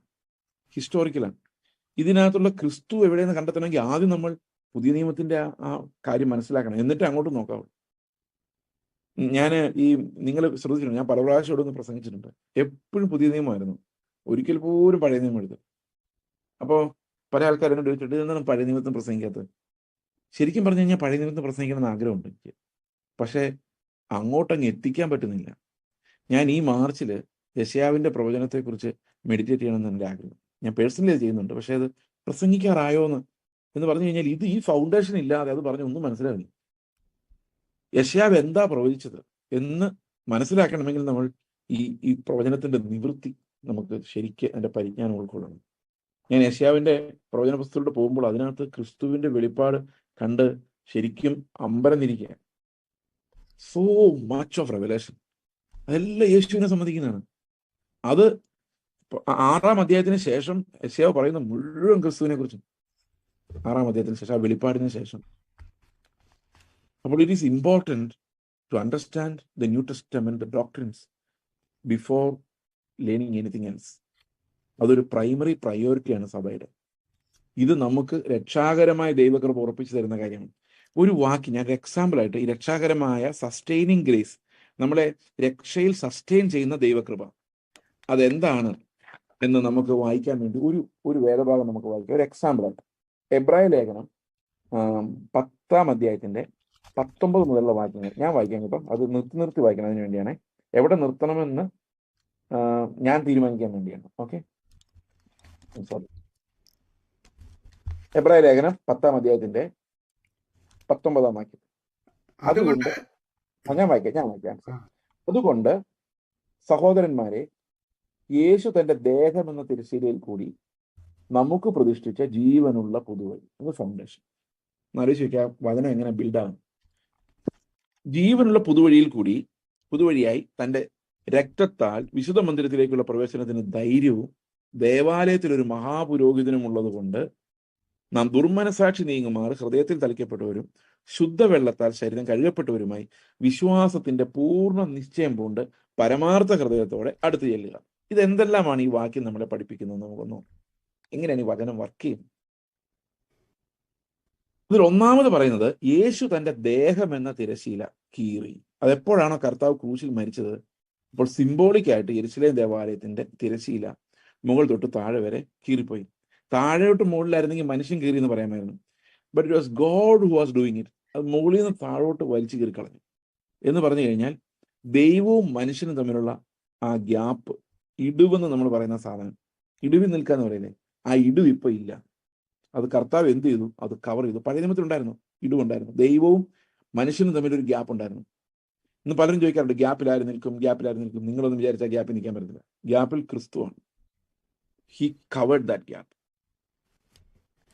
ഇതിനകത്തുള്ള ക്രിസ്തു എവിടെയെന്ന് കണ്ടെത്തണമെങ്കിൽ ആദ്യം നമ്മൾ പുതിയ നിയമത്തിന്റെ ആ കാര്യം മനസ്സിലാക്കണം, എന്നിട്ട് അങ്ങോട്ട് നോക്കാവൂ. ഞാൻ നിങ്ങൾ ശ്രദ്ധിച്ചിട്ടുണ്ട്, ഞാൻ പല പ്രാവശ്യം ഇവിടെ നിന്ന് പ്രസംഗിച്ചിട്ടുണ്ട്. എപ്പോഴും പുതിയ നിയമമായിരുന്നു, ഒരിക്കൽ പോലും പഴയ നിയമം എഴുതും. അപ്പോൾ പല ആൾക്കാരോട് ചോദിച്ചിട്ട് ഇതെന്താണ് പഴയ നിയമത്തിന് പ്രസംഗിക്കാത്തത്? ശരിക്കും പറഞ്ഞു കഴിഞ്ഞാൽ പഴയ നിയമത്തിന് പ്രസംഗിക്കണമെന്ന് ആഗ്രഹമുണ്ട് എനിക്ക്, പക്ഷേ അങ്ങോട്ടങ്ങ് എത്തിക്കാൻ പറ്റുന്നില്ല. ഞാൻ ഈ മാർച്ചിൽ യെശയ്യാവിന്റെ പ്രവചനത്തെക്കുറിച്ച് മെഡിറ്റേറ്റ് ചെയ്യണമെന്ന് എൻ്റെ ആഗ്രഹം. ഞാൻ പേഴ്സണലി അത് ചെയ്യുന്നുണ്ട്, പക്ഷേ അത് പ്രസംഗിക്കാറായോ എന്ന് പറഞ്ഞു കഴിഞ്ഞാൽ ഈ ഫൗണ്ടേഷൻ ഇല്ലാതെ അത് പറഞ്ഞ് ഒന്നും മനസ്സിലാവില്ല. യെശയ്യാവ് എന്താ പ്രവചിച്ചത് എന്ന് മനസ്സിലാക്കണമെങ്കിൽ നമ്മൾ ഈ പ്രവചനത്തിന്റെ നിവൃത്തി നമുക്ക് ശരിക്ക് അതിന്റെ പരിജ്ഞാനം ഉൾക്കൊള്ളണം. ഞാൻ യെശയ്യാവിന്റെ പ്രവചന പുസ്തകത്തിലൂടെ പോകുമ്പോൾ അതിനകത്ത് ക്രിസ്തുവിന്റെ വെളിപ്പാട് കണ്ട് ശരിക്കും അമ്പരന്നിരിക്കുക. സോ മച്ച് ഓഫ് റെവലേഷൻ, അതെല്ലാം യേശുവിനെ സംബന്ധിക്കുന്നതാണ്. അത് 6-ാം അധ്യായത്തിന് ശേഷം യെശയ്യാവ് പറയുന്ന മുഴുവൻ ക്രിസ്തുവിനെ കുറിച്ചും 6-ാം അധ്യായത്തിന് ശേഷം, ആ വെളിപ്പാടിന് ശേഷം. അപ്പോൾ it is important to understand the New Testament doctrines before learning anything else. അതൊരു പ്രൈമറി പ്രയോറിറ്റിയാണ് സഭയുടെ. ഇത് നമുക്ക് രക്ഷാകരമായ ദൈവകൃപ ഉറപ്പിച്ചു തരുന്ന കാര്യമാണ്. ഒരു വാക്ക് ഞാൻ എക്സാമ്പിളായിട്ട്, ഈ രക്ഷാകരമായ സസ്റ്റെയിനിങ് ഗ്രേസ്, നമ്മളെ രക്ഷയിൽ സസ്റ്റെയിൻ ചെയ്യുന്ന ദൈവകൃപ അതെന്താണ് എന്ന് നമുക്ക് വായിക്കാൻ വേണ്ടി ഒരു വേദഭാഗം നമുക്ക് വായിക്കാം. ഒരു എക്സാമ്പിളായിട്ട് എബ്രായ ലേഖനം 10-ാം അധ്യായത്തിന്റെ 19 മുതലുള്ള വാക്യങ്ങൾ ഞാൻ വായിക്കാം കേട്ടോ. അത് നിർത്തി വായിക്കണം, അതിന് വേണ്ടിയാണ്. എവിടെ നിർത്തണമെന്ന് ഞാൻ തീരുമാനിക്കാൻ വേണ്ടിയാണ്. Okay, sorry. എബ്രായ ലേഖനം 10-ാം അധ്യായത്തിന്റെ 19-ാം വാക്യം. അതുകൊണ്ട് ഞാൻ വായിക്കാം. അതുകൊണ്ട് സഹോദരന്മാരെ, യേശു തന്റെ ദേഹം എന്ന തിരശ്ശീലയിൽ കൂടി നമുക്ക് പ്രതിഷ്ഠിച്ച ജീവനുള്ള പുതുവഴി, അത് ഫൗണ്ടേഷൻ. ആലോചിച്ച് വയ്ക്കാം വചനം എങ്ങനെ ബിൽഡാകും. ജീവനുള്ള പുതുവഴിയായി തന്റെ രക്തത്താൽ വിശുദ്ധ മന്ദിരത്തിലേക്കുള്ള പ്രവേശനത്തിന് ധൈര്യവും ദേവാലയത്തിലൊരു മഹാപുരോഹിതനും ഉള്ളത് കൊണ്ട് നാം ദുർമനസാക്ഷി നീങ്ങുമാറ് ഹൃദയത്തിൽ തളിക്കപ്പെട്ടവരും ശുദ്ധവെള്ളത്താൽ ശരീരം കഴുകപ്പെട്ടവരുമായി വിശ്വാസത്തിന്റെ പൂർണ്ണ നിശ്ചയം പൂണ്ട് പരമാർത്ഥ ഹൃദയത്തോടെ അടുത്ത് ചെല്ലുക. ഇതെന്തെല്ലാമാണ് ഈ വാക്യം നമ്മളെ പഠിപ്പിക്കുന്നത്? നമുക്കൊന്നു എങ്ങനെയാണ് ഈ വചനം വർക്ക് ചെയ്യുന്നത്? ഇതിൽ ഒന്നാമത് പറയുന്നത് യേശു തന്റെ ദേഹം എന്ന തിരശീല കീറി. അതെപ്പോഴാണോ കർത്താവ് ക്രൂശിൽ മരിച്ചത്, അപ്പോൾ സിംബോളിക്കായിട്ട് യെരുശലേം ദേവാലയത്തിന്റെ തിരശീല മുകൾ തൊട്ട് താഴെ വരെ കീറിപ്പോയി. താഴോട്ട് മുകളിലായിരുന്നെങ്കിൽ മനുഷ്യൻ കീറി എന്ന് പറയാമായിരുന്നു. But it was God who was doing it. അത് മുകളിൽ നിന്ന് താഴോട്ട് വലിച്ചു കീറി കളഞ്ഞു. എന്ന് പറഞ്ഞു കഴിഞ്ഞാൽ ദൈവവും മനുഷ്യനും തമ്മിലുള്ള ആ ഗ്യാപ്പ്, ഇടിവെന്ന് നമ്മൾ പറയുന്ന സാധനം, ഇടിവിൽ നിൽക്കാന്ന് പറയില്ലേ, ആ ഇടിവ് ഇപ്പൊ ഇല്ല. അത് കർത്താവ് എന്ത് ചെയ്തു? അത് കവർ ചെയ്തു. പഴയ നിയമത്തിലുണ്ടായിരുന്നു, ഇടിവുണ്ടായിരുന്നു. ദൈവവും മനുഷ്യനും തമ്മിൽ ഒരു ഗ്യാപ്പ് ഉണ്ടായിരുന്നു. ഇന്ന് പലരും ചോദിക്കാറുണ്ട്, ഗ്യാപ്പിലാരും നിൽക്കും. നിങ്ങളൊന്നും വിചാരിച്ചാൽ ഗ്യാപ്പിൽ നിൽക്കാൻ പറ്റത്തില്ല. ഗ്യാപ്പിൽ ക്രിസ്തുവാണ്. He covered that gap.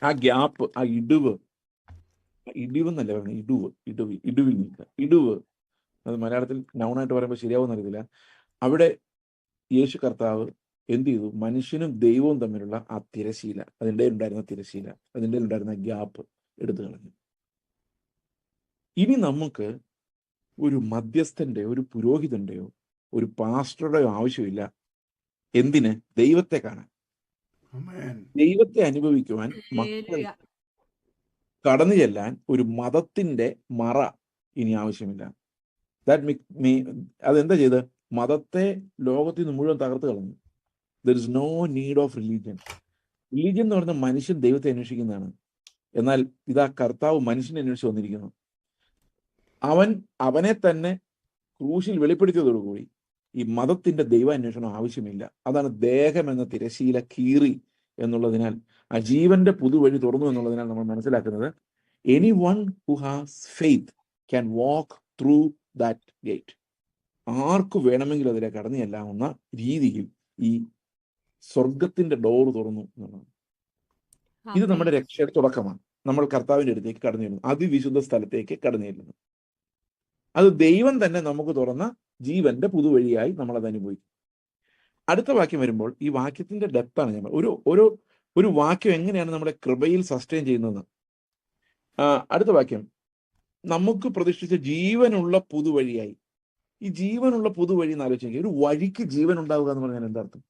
ആ ഗ്യാപ്പ്, ആ ഇടിവ് എന്നല്ല പറയുന്നത്, ഇടിവിൽ നിൽക്കുക. ഇടിവ് അത് മലയാളത്തിൽ നൗണായിട്ട് പറയുമ്പോൾ ശരിയാവുമെന്ന് അറിയത്തില്ല. അവിടെ യേശു കർത്താവ് എന്ത് ചെയ്തു? മനുഷ്യനും ദൈവവും തമ്മിലുള്ള ആ തിരശീല, അതിൻ്റെ ഉണ്ടായിരുന്ന ഗ്യാപ്പ് എടുത്തു കളഞ്ഞു. ഇനി നമുക്ക് ഒരു മധ്യസ്ഥന്റെയോ ഒരു പുരോഹിതന്റെയോ ഒരു പാസ്റ്ററുടെയോ ആവശ്യമില്ല. എന്തിന്? ദൈവത്തെ കാണാൻ, ദൈവത്തെ അനുഭവിക്കുവാൻ മക്കൾ കടന്നു ചെല്ലാൻ ഒരു മതത്തിന്റെ മറ ഇനി ആവശ്യമില്ല. അതെന്താ ചെയ്ത്? മതത്തെ ലോകത്തിൽ നിന്ന് മുഴുവൻ തകർത്ത് കളഞ്ഞു. There is no need of religion. Religion എന്ന് പറയുന്നത് മനുഷ്യൻ ദൈവത്തെ അന്വേഷിക്കുന്നതാണ്. എന്നാൽ ഇതാ കർത്താവ് മനുഷ്യനെ അന്വേഷിച്ച് വന്നിരിക്കുന്നു. അവനെ തന്നെ ക്രൂശിൽ വെളിപ്പെടുത്തിയതോടുകൂടി ഈ മതത്തിന്റെ ദൈവാന്വേഷണം ആവശ്യമില്ല. അതാണ് ദേഹം എന്ന തിരശീല കീറി എന്നുള്ളതിനാൽ, ആ ജീവന്റെ പുതുവഴി തുറന്നു എന്നുള്ളതിനാൽ നമ്മൾ മനസ്സിലാക്കുന്നത്, any one who has faith can walk through that gate. ആർക്കു വേണമെങ്കിലും അതിലെ കടന്നു ചെല്ലാവുന്ന രീതിയിൽ ഈ സ്വർഗത്തിന്റെ ഡോർ തുറന്നു എന്നുള്ളതാണ്. ഇത് നമ്മുടെ രക്ഷയുടെ തുടക്കമാണ്. നമ്മൾ കർത്താവിന്റെ അടുത്തേക്ക് കടന്നു ചെല്ലുന്നു, അതിവിശുദ്ധ സ്ഥലത്തേക്ക് കടന്നു ചെല്ലുന്നു. അത് ദൈവം തന്നെ നമുക്ക് തുറന്ന ജീവന്റെ പുതുവഴിയായി നമ്മൾ അത് അനുഭവിക്കും. അടുത്ത വാക്യം വരുമ്പോൾ ഈ വാക്യത്തിന്റെ ഡെപ്താണ് ഞാൻ ഒരു വാക്യം എങ്ങനെയാണ് നമ്മുടെ കൃപയിൽ സസ്റ്റെയിൻ ചെയ്യുന്നതെന്ന്. അടുത്ത വാക്യം, നമുക്ക് പ്രതിഷ്ഠിച്ച ജീവനുള്ള പുതുവഴിയായി. ഈ ജീവനുള്ള പുതുവഴി എന്ന് ആലോചിക്കുക. ഒരു വഴിക്ക് ജീവൻ ഉണ്ടാവുക എന്ന് പറഞ്ഞാൽ എന്താ അർത്ഥം?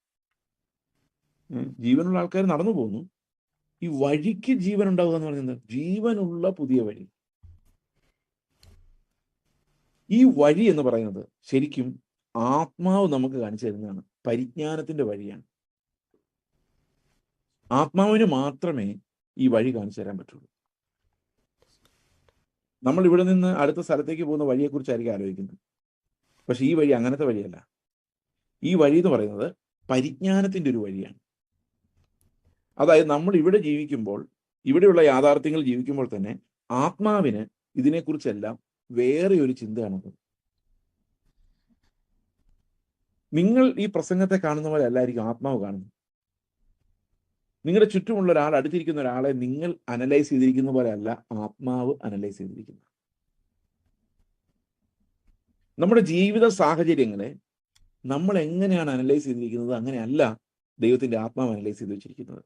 ജീവനുള്ള ആൾക്കാർ നടന്നു പോകുന്നു, ഈ വഴിക്ക് ജീവൻ ഉണ്ടാവുക എന്ന് പറഞ്ഞാൽ എന്താ? ജീവനുള്ള പുതിയ വഴി. ഈ വഴി എന്ന് പറയുന്നത് ശരിക്കും ആത്മാവ് നമുക്ക് കാണിച്ചു തരുന്നതാണ്. പരിജ്ഞാനത്തിന്റെ വഴിയാണ്. ആത്മാവിന് മാത്രമേ ഈ വഴി കാണിച്ചു തരാൻ പറ്റുള്ളൂ. നമ്മൾ ഇവിടെ നിന്ന് അടുത്ത സ്ഥലത്തേക്ക് പോകുന്ന വഴിയെക്കുറിച്ചായിരിക്കും ആലോചിക്കുന്നത്. പക്ഷെ ഈ വഴി അങ്ങനത്തെ വഴിയല്ല. ഈ വഴി എന്ന് പറയുന്നത് പരിജ്ഞാനത്തിന്റെ ഒരു വഴിയാണ്. അതായത് നമ്മൾ ഇവിടെ ജീവിക്കുമ്പോൾ, ഇവിടെയുള്ള യാഥാർത്ഥ്യങ്ങൾ ജീവിക്കുമ്പോൾ തന്നെ ആത്മാവിന് ഇതിനെക്കുറിച്ചെല്ലാം വേറെ ഒരു ചിന്തയാണത്. നിങ്ങൾ ഈ പ്രസംഗത്തെ കാണുന്ന പോലെ അല്ലായിരിക്കും ആത്മാവ് കാണുന്നത്. നിങ്ങളുടെ ചുറ്റുമുള്ള ഒരാൾ, അടുത്തിരിക്കുന്ന ഒരാളെ നിങ്ങൾ അനലൈസ് ചെയ്തിരിക്കുന്ന പോലെ അല്ല ആത്മാവ് അനലൈസ് ചെയ്തിരിക്കുന്നത്. നമ്മുടെ ജീവിത സാഹചര്യങ്ങളെ നമ്മൾ എങ്ങനെയാണ് അനലൈസ് ചെയ്തിരിക്കുന്നത്, അങ്ങനെയല്ല ദൈവത്തിന്റെ ആത്മാവ് അനലൈസ് ചെയ്ത് വെച്ചിരിക്കുന്നത്.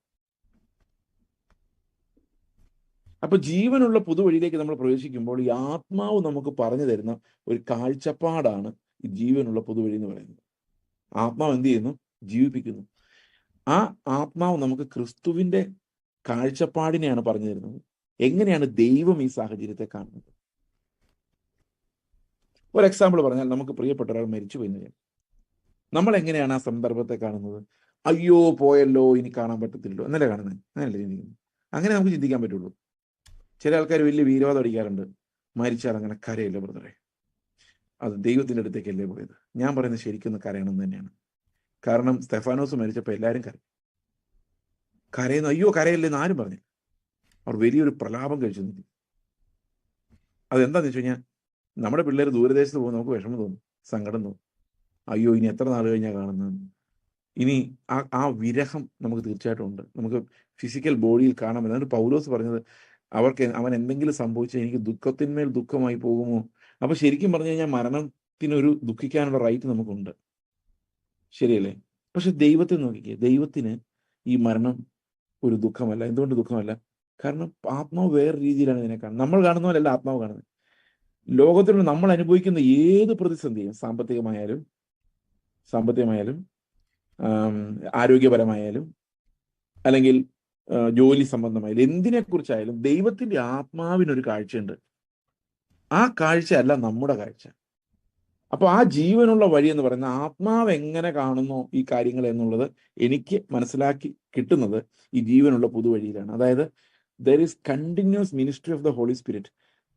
അപ്പൊ ജീവനുള്ള പുതുവഴിയിലേക്ക് നമ്മൾ പ്രവേശിക്കുമ്പോൾ ഈ ആത്മാവ് നമുക്ക് പറഞ്ഞു തരുന്ന ഒരു കാഴ്ചപ്പാടാണ് ഈ ജീവനുള്ള പുതുവഴി എന്ന് പറയുന്നത്. ആത്മാവ് എന്ത് ചെയ്യുന്നു? ജീവിപ്പിക്കുന്നു. ആ ആത്മാവ് നമുക്ക് ക്രിസ്തുവിന്റെ കാഴ്ചപ്പാടിനെയാണ് പറഞ്ഞു തരുന്നത്. എങ്ങനെയാണ് ദൈവം ഈ സാഹചര്യത്തെ കാണുന്നത്? ഒരു എക്സാമ്പിൾ പറഞ്ഞാൽ, നമുക്ക് പ്രിയപ്പെട്ട ഒരാൾ മരിച്ചു പോയി. നമ്മൾ എങ്ങനെയാണ് ആ സന്ദർഭത്തെ കാണുന്നത്? അയ്യോ പോയല്ലോ, ഇനി കാണാൻ പറ്റത്തില്ലല്ലോ എന്നല്ലേ കാണുന്നത്? അങ്ങനെയല്ലേ ചിന്തിക്കുന്നത്? അങ്ങനെ നമുക്ക് ചിന്തിക്കാൻ പറ്റുള്ളൂ. ചില ആൾക്കാർ വലിയ വീരവാദം അടിക്കാറുണ്ട്, മരിച്ചാൽ അങ്ങനെ കരയില്ല ബ്രദറെ, അത് ദൈവത്തിന്റെ അടുത്തേക്കല്ലേ പോയത്. ഞാൻ പറയുന്നത് ശരിക്കും കരയണമെന്ന് തന്നെയാണ്. കാരണം സ്തെഫാനോസ് മരിച്ചപ്പോൾ എല്ലാവരും കരയുന്നു. അയ്യോ കരയല്ലേന്ന് ആരും പറഞ്ഞു. അവർ വലിയൊരു പ്രലാപം കഴിച്ചു നിൽക്കും. അതെന്താന്ന് വെച്ച് കഴിഞ്ഞാൽ, നമ്മുടെ പിള്ളേർ ദൂരദേശത്ത് പോകുമ്പോൾ നമുക്ക് വിഷമം തോന്നും, സങ്കടം തോന്നും. അയ്യോ ഇനി എത്ര നാൾ കഴിഞ്ഞാൽ കാണുന്നത്. ഇനി ആ വിരഹം നമുക്ക് തീർച്ചയായിട്ടും ഉണ്ട്. നമുക്ക് ഫിസിക്കൽ ബോഡിയിൽ കാണാൻ പറ്റും. അതാണ് പൗലോസ് പറഞ്ഞത്, അവൻ എന്തെങ്കിലും സംഭവിച്ചാൽ എനിക്ക് ദുഃഖത്തിന്മേൽ ദുഃഖമായി പോകുമോ. അപ്പൊ ശരിക്കും പറഞ്ഞു കഴിഞ്ഞാൽ മരണത്തിനൊരു ദുഃഖിക്കാനുള്ള റൈറ്റ് നമുക്കുണ്ട്, ശരിയല്ലേ? പക്ഷെ ദൈവത്തെ നോക്കിക്കേ, ദൈവത്തിന് ഈ മരണം ഒരു ദുഃഖമല്ല. എന്തുകൊണ്ട് ദുഃഖമല്ല? കാരണം ആത്മാവ് വേറെ രീതിയിലാണ് ഇതിനെ കാണുന്നത്. നമ്മൾ കാണുന്ന പോലെയല്ല ആത്മാവ് കാണുന്നത്. ലോകത്തിലുള്ള നമ്മൾ അനുഭവിക്കുന്ന ഏത് പ്രതിസന്ധിയും, സാമ്പത്തികമായാലും ആരോഗ്യപരമായാലും അല്ലെങ്കിൽ ജോലി സംബന്ധമായാലും എന്തിനെക്കുറിച്ചായാലും ദൈവത്തിന്റെ ആത്മാവിനൊരു കാഴ്ചയുണ്ട്. ആ കാഴ്ചയല്ല നമ്മുടെ കാഴ്ച. അപ്പൊ ആ ജീവനുള്ള വഴി എന്ന് പറയുന്ന ആത്മാവ് എങ്ങനെ കാണുന്നു ഈ കാര്യങ്ങൾ എന്നുള്ളത് എനിക്ക് മനസ്സിലാക്കി കിട്ടുന്നത് ഈ ജീവനുള്ള പുതുവഴിയിലാണ്. അതായത് there is continuous ministry of the Holy Spirit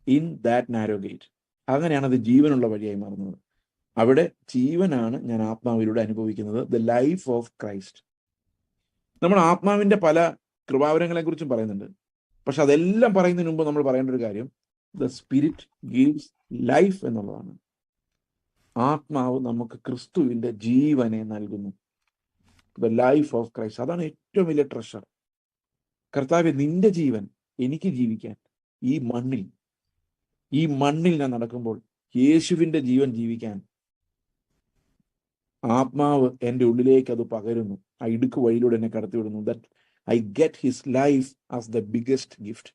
in that narrow gate. അങ്ങനെയാണ് അത് ജീവനുള്ള വഴിയായി മാറുന്നത്. അവിടെ ജീവനാണ് ഞാൻ ആത്മാവിലൂടെ അനുഭവിക്കുന്നത്, ദ ലൈഫ് ഓഫ് ക്രൈസ്റ്റ്. നമ്മൾ ആത്മാവിന്റെ പല കൃപാവരങ്ങളെ കുറിച്ചും പറയുന്നുണ്ട്. പക്ഷെ അതെല്ലാം പറയുന്നതിന് മുമ്പ് നമ്മൾ പറയേണ്ട ഒരു കാര്യം, ദ സ്പിരിറ്റ് ഗീവ്സ് ലൈഫ് എന്നുള്ളതാണ്. ആത്മാവ് നമുക്ക് ക്രിസ്തുവിന്റെ ജീവനെ നൽകുന്നു. The life of Christ. അതാണ് ഏറ്റവും വലിയ ട്രഷർ. കർത്താവെ, നിന്റെ ജീവൻ എനിക്ക് ജീവിക്കാൻ ഈ മണ്ണിൽ ഞാൻ നടക്കുമ്പോൾ യേശുവിന്റെ ജീവൻ ജീവിക്കാൻ ആത്മാവ് എൻ്റെ ഉള്ളിലേക്ക് അത് പകരുന്നു. ആ ഇടുക്ക് വഴിയിലൂടെ എന്നെ കടത്തിവിടുന്നു. That I get his life as the biggest gift.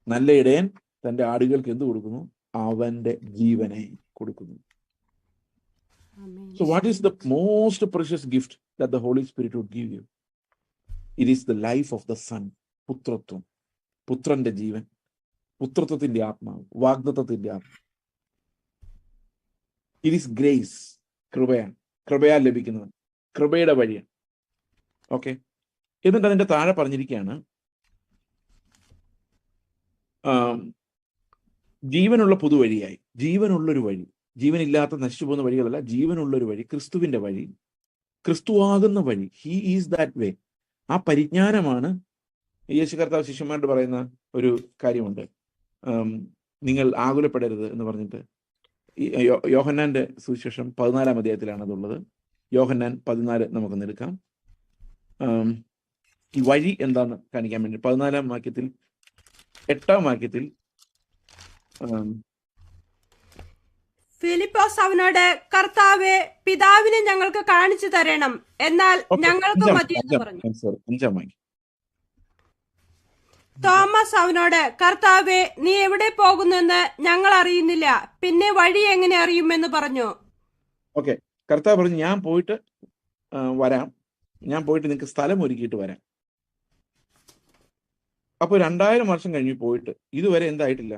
നല്ല ഇടയൻ തൻ്റെ ആടുകൾക്ക് എന്ത് കൊടുക്കുന്നു? അവന്റെ ജീവനെ കൊടുക്കുന്നു. So what is the most precious gift that the Holy Spirit would give you? It is the life of the Son. പുത്രത്വം, പുത്രന്റെ ജീവൻ, പുത്രത്വത്തിന്റെ ആത്മാവ്, വാഗ്ദത്തത്തിന്റെ ആത്മാവ്. It is grace, കൃപയാൽ ലഭിക്കുന്നത്, കൃപയുടെ വഴിയാണ്. ഓക്കെ. എന്നിട്ട് അതിന്റെ താഴെ പറഞ്ഞിരിക്കുകയാണ്, ജീവനുള്ള പുതുവഴിയായി. ജീവനുള്ളൊരു വഴി, ജീവനില്ലാത്ത നശിച്ചു പോകുന്ന വഴികളല്ല, ജീവനുള്ളൊരു വഴി, ക്രിസ്തുവിന്റെ വഴി, ക്രിസ്തുവാകുന്ന വഴി. He is that way. ആ പരിജ്ഞാനമാണ് യേശു കർത്താവ് ശിഷ്യന്മാരോട് പറയുന്ന ഒരു കാര്യമുണ്ട്. നിങ്ങൾ ആകുലപ്പെടരുത് എന്ന് പറഞ്ഞിട്ട്. യോഹന്നാന്റെ സുവിശേഷം 14 അധ്യായത്തിലാണ് അതുള്ളത്. യോഹന്നാൻ 14 നമുക്കൊന്ന് എടുക്കാം. ഈ വഴി എന്താന്ന് കാണിക്കാൻ വേണ്ടി 14 വാക്യത്തിൽ 8 വാക്യത്തിൽ ഫിലിപ്പോസ് അവനോട്, കർത്താവേ, പിതാവിനെ ഞങ്ങൾക്ക് കാണിച്ചു തരണം, എന്നാൽ ഞങ്ങൾക്ക് മതിയെന്ന് പറഞ്ഞു. 5 വാക്യം. തോമസ് അവനോട്, കർത്താവേ, നീ എവിടെ പോകുന്നെന്ന് ഞങ്ങൾ അറിയുന്നില്ല, പിന്നെ വഴി എങ്ങനെ അറിയുമെന്ന് പറഞ്ഞു. ഓക്കെ. കർത്താവ് പറഞ്ഞു, ഞാൻ പോയിട്ട് വരാം, ഞാൻ പോയിട്ട് നിങ്ങൾക്ക് സ്ഥലം ഒരുക്കിയിട്ട് വരാം. അപ്പൊ 2000 വർഷം കഴിഞ്ഞ് പോയിട്ട് ഇതുവരെ എന്തായിട്ടില്ല?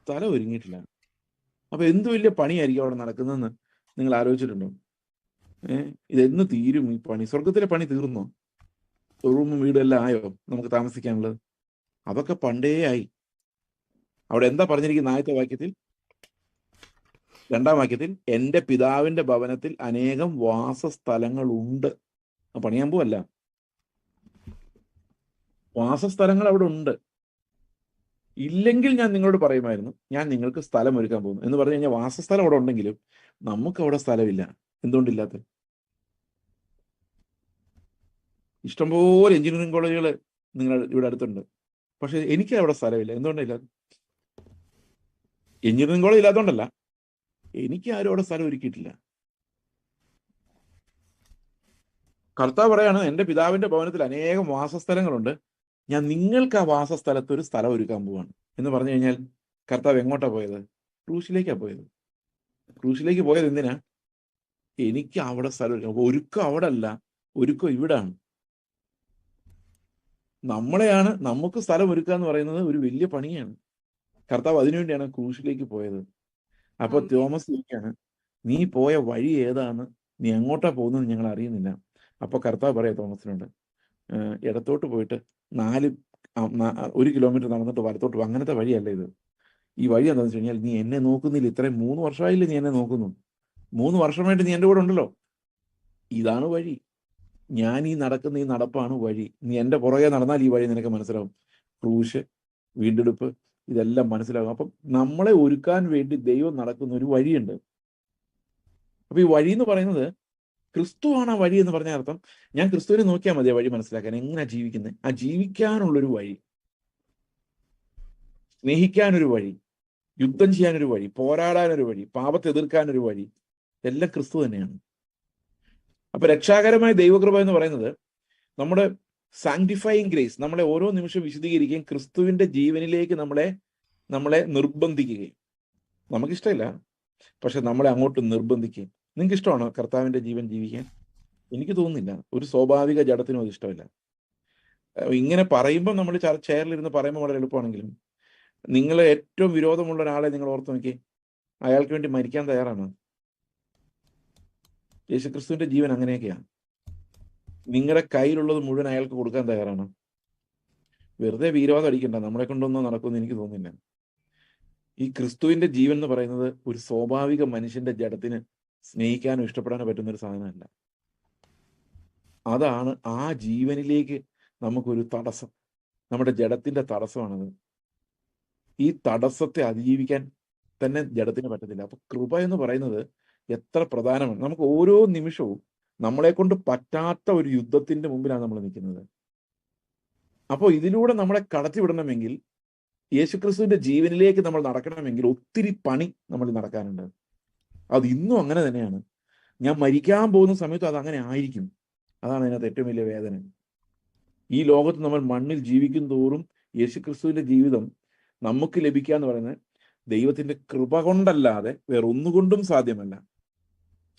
സ്ഥലം ഒരുങ്ങിയിട്ടില്ല. അപ്പൊ എന്ത് വലിയ പണിയായിരിക്കും അവിടെ നടക്കുന്നതെന്ന് നിങ്ങൾ ആലോചിച്ചിട്ടുണ്ടോ? ഇതെന്ന് തീരും ഈ പണി? സ്വർഗത്തിലെ പണി തീർന്നോ? റൂമും വീടും എല്ലാം ആയോ നമുക്ക് താമസിക്കാനുള്ളത്? അതൊക്കെ പണ്ടേ ആയി. അവിടെ എന്താ പറഞ്ഞിരിക്കുന്ന? ആദ്യത്തെ വാക്യത്തിൽ, 2 വാക്യത്തിൽ, എന്റെ പിതാവിന്റെ ഭവനത്തിൽ അനേകം വാസസ്ഥലങ്ങളുണ്ട്. പണിയാൻ പോവല്ല, വാസസ്ഥലങ്ങൾ അവിടെ ഉണ്ട്. ഇല്ലെങ്കിൽ ഞാൻ നിങ്ങളോട് പറയുമായിരുന്നു, ഞാൻ നിങ്ങൾക്ക് സ്ഥലം ഒരുക്കാൻ പോകുന്നു എന്ന് പറഞ്ഞു കഴിഞ്ഞാൽ വാസസ്ഥലം അവിടെ ഉണ്ടെങ്കിലും നമുക്ക് അവിടെ സ്ഥലമില്ല. എന്തുകൊണ്ടില്ലാത്ത? ഇഷ്ടംപോലെ എഞ്ചിനീയറിംഗ് കോളേജുകൾ നിങ്ങൾ ഇവിടെ അടുത്തുണ്ട്, പക്ഷെ എനിക്ക് അവിടെ സ്ഥലമില്ല. എന്തുകൊണ്ടില്ല? എഞ്ചിനീയറിംഗ് കോളേജ് ഇല്ലാത്തതുകൊണ്ടല്ല, എനിക്ക് ആരും അവിടെ സ്ഥലം ഒരുക്കിയിട്ടില്ല. കർത്താവ് പറയാണ്, എന്റെ പിതാവിന്റെ ഭവനത്തിൽ അനേകം വാസസ്ഥലങ്ങളുണ്ട്, ഞാൻ നിങ്ങൾക്ക് ആ വാസസ്ഥലത്ത് ഒരു സ്ഥലം ഒരുക്കാൻ പോവാണ് എന്ന് പറഞ്ഞു കഴിഞ്ഞാൽ കർത്താവ് എങ്ങോട്ടാ പോയത്? ക്രൂശിലേക്കാ പോയത്. ക്രൂശിലേക്ക് പോയത് എന്തിനാ? എനിക്ക് അവിടെ സ്ഥലം ഒരുക്കാം. ഒരുക്കം അവിടെ അല്ല, ഒരുക്കം ഇവിടാണ്. നമുക്ക് സ്ഥലം ഒരുക്കുക എന്ന് പറയുന്നത് ഒരു വലിയ പണിയാണ്. കർത്താവ് അതിനുവേണ്ടിയാണ് ക്രൂശിലേക്ക് പോയത്. അപ്പൊ തോമസ് ചോദിക്കാണ്, നീ പോയ വഴി ഏതാണ്? നീ എങ്ങോട്ടാ പോകുന്നത് ഞങ്ങൾ അറിയുന്നില്ല. അപ്പൊ കർത്താവ് പറയാ തോമസിനോട്, ഇടത്തോട്ട് പോയിട്ട് 1 കിലോമീറ്റർ നടന്നിട്ട് വലത്തോട്ട് പോകും. അങ്ങനത്തെ വഴിയല്ല ഇത്. ഈ വഴി എന്താണെന്ന് വെച്ച് കഴിഞ്ഞാൽ, നീ എന്നെ നോക്കുന്നില്ല, ഇത്രയും 3 വർഷമായില്ലേ നീ എന്നെ നോക്കുന്നു, 3 വർഷമായിട്ട് നീ എൻ്റെ കൂടെ ഉണ്ടല്ലോ, ഇതാണ് വഴി. ഞാൻ ഈ നടക്കുന്ന ഈ നടപ്പാണ് വഴി. നീ എൻ്റെ പുറകെ നടന്നാൽ ഈ വഴി നിനക്ക് മനസ്സിലാവും. ക്രൂശ്, വീണ്ടെടുപ്പ്, ഇതെല്ലാം മനസ്സിലാകും. അപ്പം നമ്മളെ ഒരുക്കാൻ വേണ്ടി ദൈവം നടക്കുന്ന ഒരു വഴിയുണ്ട്. അപ്പൊ ഈ വഴി എന്ന് പറയുന്നത് ക്രിസ്തുവാണ്. ആ വഴി എന്ന് പറഞ്ഞ അർത്ഥം, ഞാൻ ക്രിസ്തുവിനെ നോക്കിയാൽ മതി ആ വഴി മനസ്സിലാക്കാൻ. എങ്ങനെയാ ജീവിക്കുന്നത്? ആ ജീവിക്കാനുള്ളൊരു വഴി, സ്നേഹിക്കാനൊരു വഴി, യുദ്ധം ചെയ്യാനൊരു വഴി, പോരാടാനൊരു വഴി, പാപത്തെ എതിർക്കാനൊരു വഴി, എല്ലാം ക്രിസ്തു തന്നെയാണ്. അപ്പൊ രക്ഷാകരമായ ദൈവകൃപ എന്ന് പറയുന്നത് നമ്മുടെ സാങ്ക്ടിഫൈയിങ് ഗ്രേസ്, നമ്മളെ ഓരോ നിമിഷം വിശദീകരിക്കുകയും ക്രിസ്തുവിന്റെ ജീവനിലേക്ക് നമ്മളെ നിർബന്ധിക്കുകയും. നമുക്കിഷ്ടമില്ല, പക്ഷെ നമ്മളെ അങ്ങോട്ട് നിർബന്ധിക്കുകയും. നിങ്ങൾക്ക് ഇഷ്ടമാണോ കർത്താവിന്റെ ജീവൻ ജീവിക്കാൻ? എനിക്ക് തോന്നുന്നില്ല. ഒരു സ്വാഭാവിക ജഡത്തിനും അത് ഇഷ്ടമില്ല. ഇങ്ങനെ പറയുമ്പോൾ നമ്മൾ ചെയറിലിരുന്ന് പറയുമ്പോൾ വളരെ എളുപ്പമാണെങ്കിലും, നിങ്ങളെ ഏറ്റവും വിരോധമുള്ള ഒരാളെ നിങ്ങൾ ഓർത്ത് നോക്കി, അയാൾക്ക് വേണ്ടി മരിക്കാൻ തയ്യാറാണ്. യേശുക്രിസ്തുവിന്റെ ജീവൻ അങ്ങനെയൊക്കെയാണ്. നിങ്ങളുടെ കയ്യിലുള്ളത് മുഴുവൻ അയാൾക്ക് കൊടുക്കാൻ തയ്യാറാണ്. വെറുതെ വിരോധം അടിക്കണ്ട, നമ്മളെ കൊണ്ടൊന്നും നടക്കുമെന്ന് എനിക്ക് തോന്നുന്നില്ല. ഈ ക്രിസ്തുവിന്റെ ജീവൻ എന്ന് പറയുന്നത് ഒരു സ്വാഭാവിക മനുഷ്യന്റെ ജഡത്തിന് സ്നേഹിക്കാനോ ഇഷ്ടപ്പെടാനോ പറ്റുന്ന ഒരു സാധനമല്ല. അതാണ് ആ ജീവനിലേക്ക് നമുക്കൊരു തടസ്സം, നമ്മുടെ ജഡത്തിന്റെ തടസ്സമാണത്. ഈ തടസ്സത്തെ അതിജീവിക്കാൻ തന്നെ ജഡത്തിന് പറ്റത്തില്ല. അപ്പൊ കൃപ എന്ന് പറയുന്നത് എത്ര പ്രധാനമാണ്. നമുക്ക് ഓരോ നിമിഷവും നമ്മളെ കൊണ്ട് പറ്റാത്ത ഒരു യുദ്ധത്തിന്റെ മുമ്പിലാണ് നമ്മൾ നിൽക്കുന്നത്. അപ്പോൾ ഇതിലൂടെ നമ്മളെ കടത്തിവിടണമെങ്കിൽ, യേശുക്രിസ്തുവിന്റെ ജീവനിലേക്ക് നമ്മൾ നടക്കണമെങ്കിൽ ഒത്തിരി പണി നമ്മൾ നടക്കാനുണ്ട്. അത് ഇന്നും അങ്ങനെ തന്നെയാണ്. ഞാൻ മരിക്കാൻ പോകുന്ന സമയത്ത് അത് അങ്ങനെ ആയിരിക്കും. അതാണ് അതിനകത്ത് ഏറ്റവും വലിയ വേദന. ഈ ലോകത്ത് നമ്മൾ മണ്ണിൽ ജീവിക്കും തോറും യേശുക്രിസ്തുവിന്റെ ജീവിതം നമുക്ക് ലഭിക്കുക എന്ന് പറയുന്നത് ദൈവത്തിന്റെ കൃപ കൊണ്ടല്ലാതെ വേറെ ഒന്നുകൊണ്ടും സാധ്യമല്ല.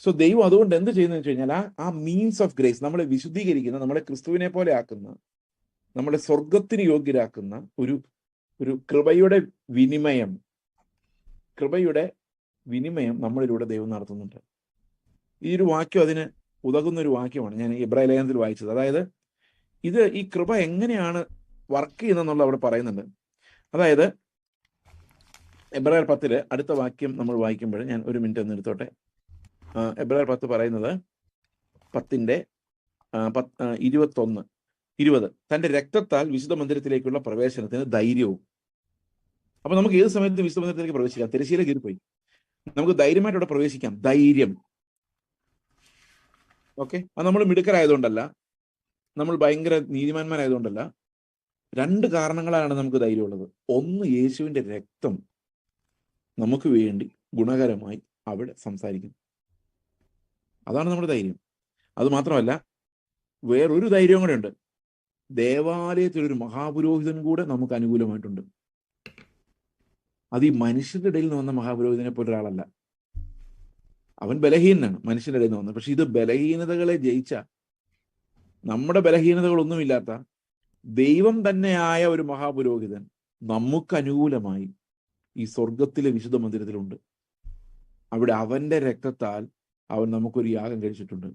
സോ ദൈവം അതുകൊണ്ട് എന്ത് ചെയ്യുന്നതെന്ന് വെച്ച് കഴിഞ്ഞാൽ ആ മീൻസ് ഓഫ് ഗ്രേസ്, നമ്മളെ വിശുദ്ധീകരിക്കുന്ന, നമ്മളെ ക്രിസ്തുവിനെ പോലെ ആക്കുന്ന, നമ്മളെ സ്വർഗത്തിന് യോഗ്യരാക്കുന്ന ഒരു കൃപയുടെ വിനിമയം നമ്മളിലൂടെ ദൈവം നടത്തുന്നുണ്ട്. ഈ ഒരു വാക്യം അതിന് ഉതകുന്ന ഒരു വാക്യമാണ് ഞാൻ എബ്രായ ലേഖനത്തിൽ വായിച്ചത്. അതായത് ഈ കൃപ എങ്ങനെയാണ് വർക്ക് ചെയ്യുന്നതെന്നുള്ള അവിടെ പറയുന്നുണ്ട്. അതായത് എബ്രായർ 10 അടുത്ത വാക്യം നമ്മൾ വായിക്കുമ്പോൾ, ഞാൻ ഒരു മിനിറ്റ് ഒന്ന് എടുത്തോട്ടെ. എബ്രായർ 10 പറയുന്നത് 10:21-20 തന്റെ രക്തത്താൽ വിശുദ്ധ മന്ദിരത്തിലേക്കുള്ള പ്രവേശനത്തിന് ധൈര്യവും. അപ്പൊ നമുക്ക് ഏത് സമയത്തും വിശുദ്ധ മന്ദിരത്തിലേക്ക് പ്രവേശിക്കാം. തിരശ്ശീല കീറിപ്പോയി, നമുക്ക് ധൈര്യമായിട്ട് അവിടെ പ്രവേശിക്കാം. ധൈര്യം. ഓക്കെ, അത് നമ്മൾ മിടുക്കരായതുകൊണ്ടല്ല, നമ്മൾ ഭയങ്കര നീതിമാന്മാരായതുകൊണ്ടല്ല. 2 കാരണങ്ങളാണ് നമുക്ക് ധൈര്യമുള്ളത്. ഒന്ന്, യേശുവിന്റെ രക്തം നമുക്ക് വേണ്ടി ഗുണകരമായി അവിടെ സംസാരിക്കുന്നു. അതാണ് നമ്മുടെ ധൈര്യം. അത് മാത്രമല്ല, വേറൊരു ധൈര്യം കൂടെ ഉണ്ട്. ദേവാലയത്തിലൊരു മഹാപുരോഹിതൻ കൂടെ നമുക്ക് അനുകൂലമായിട്ടുണ്ട്. അത് ഈ മനുഷ്യരുടെ ഇടയിൽ നിന്ന് വന്ന മഹാപുരോഹിതനെ പോലെ ഒരാളല്ല. അവൻ ബലഹീനനാണ്, മനുഷ്യരുടെ ഇടയിൽ നിന്ന് വന്നത്. പക്ഷെ ഇത് ബലഹീനതകളെ ജയിച്ച, നമ്മുടെ ബലഹീനതകളൊന്നുമില്ലാത്ത ദൈവം തന്നെയായ ഒരു മഹാപുരോഹിതൻ നമുക്ക് അനുകൂലമായി ഈ സ്വർഗത്തിലെ വിശുദ്ധ മന്ദിരത്തിലുണ്ട്. അവിടെ അവന്റെ രക്തത്താൽ അവൻ നമുക്കൊരു യാഗം കഴിച്ചിട്ടുണ്ട്.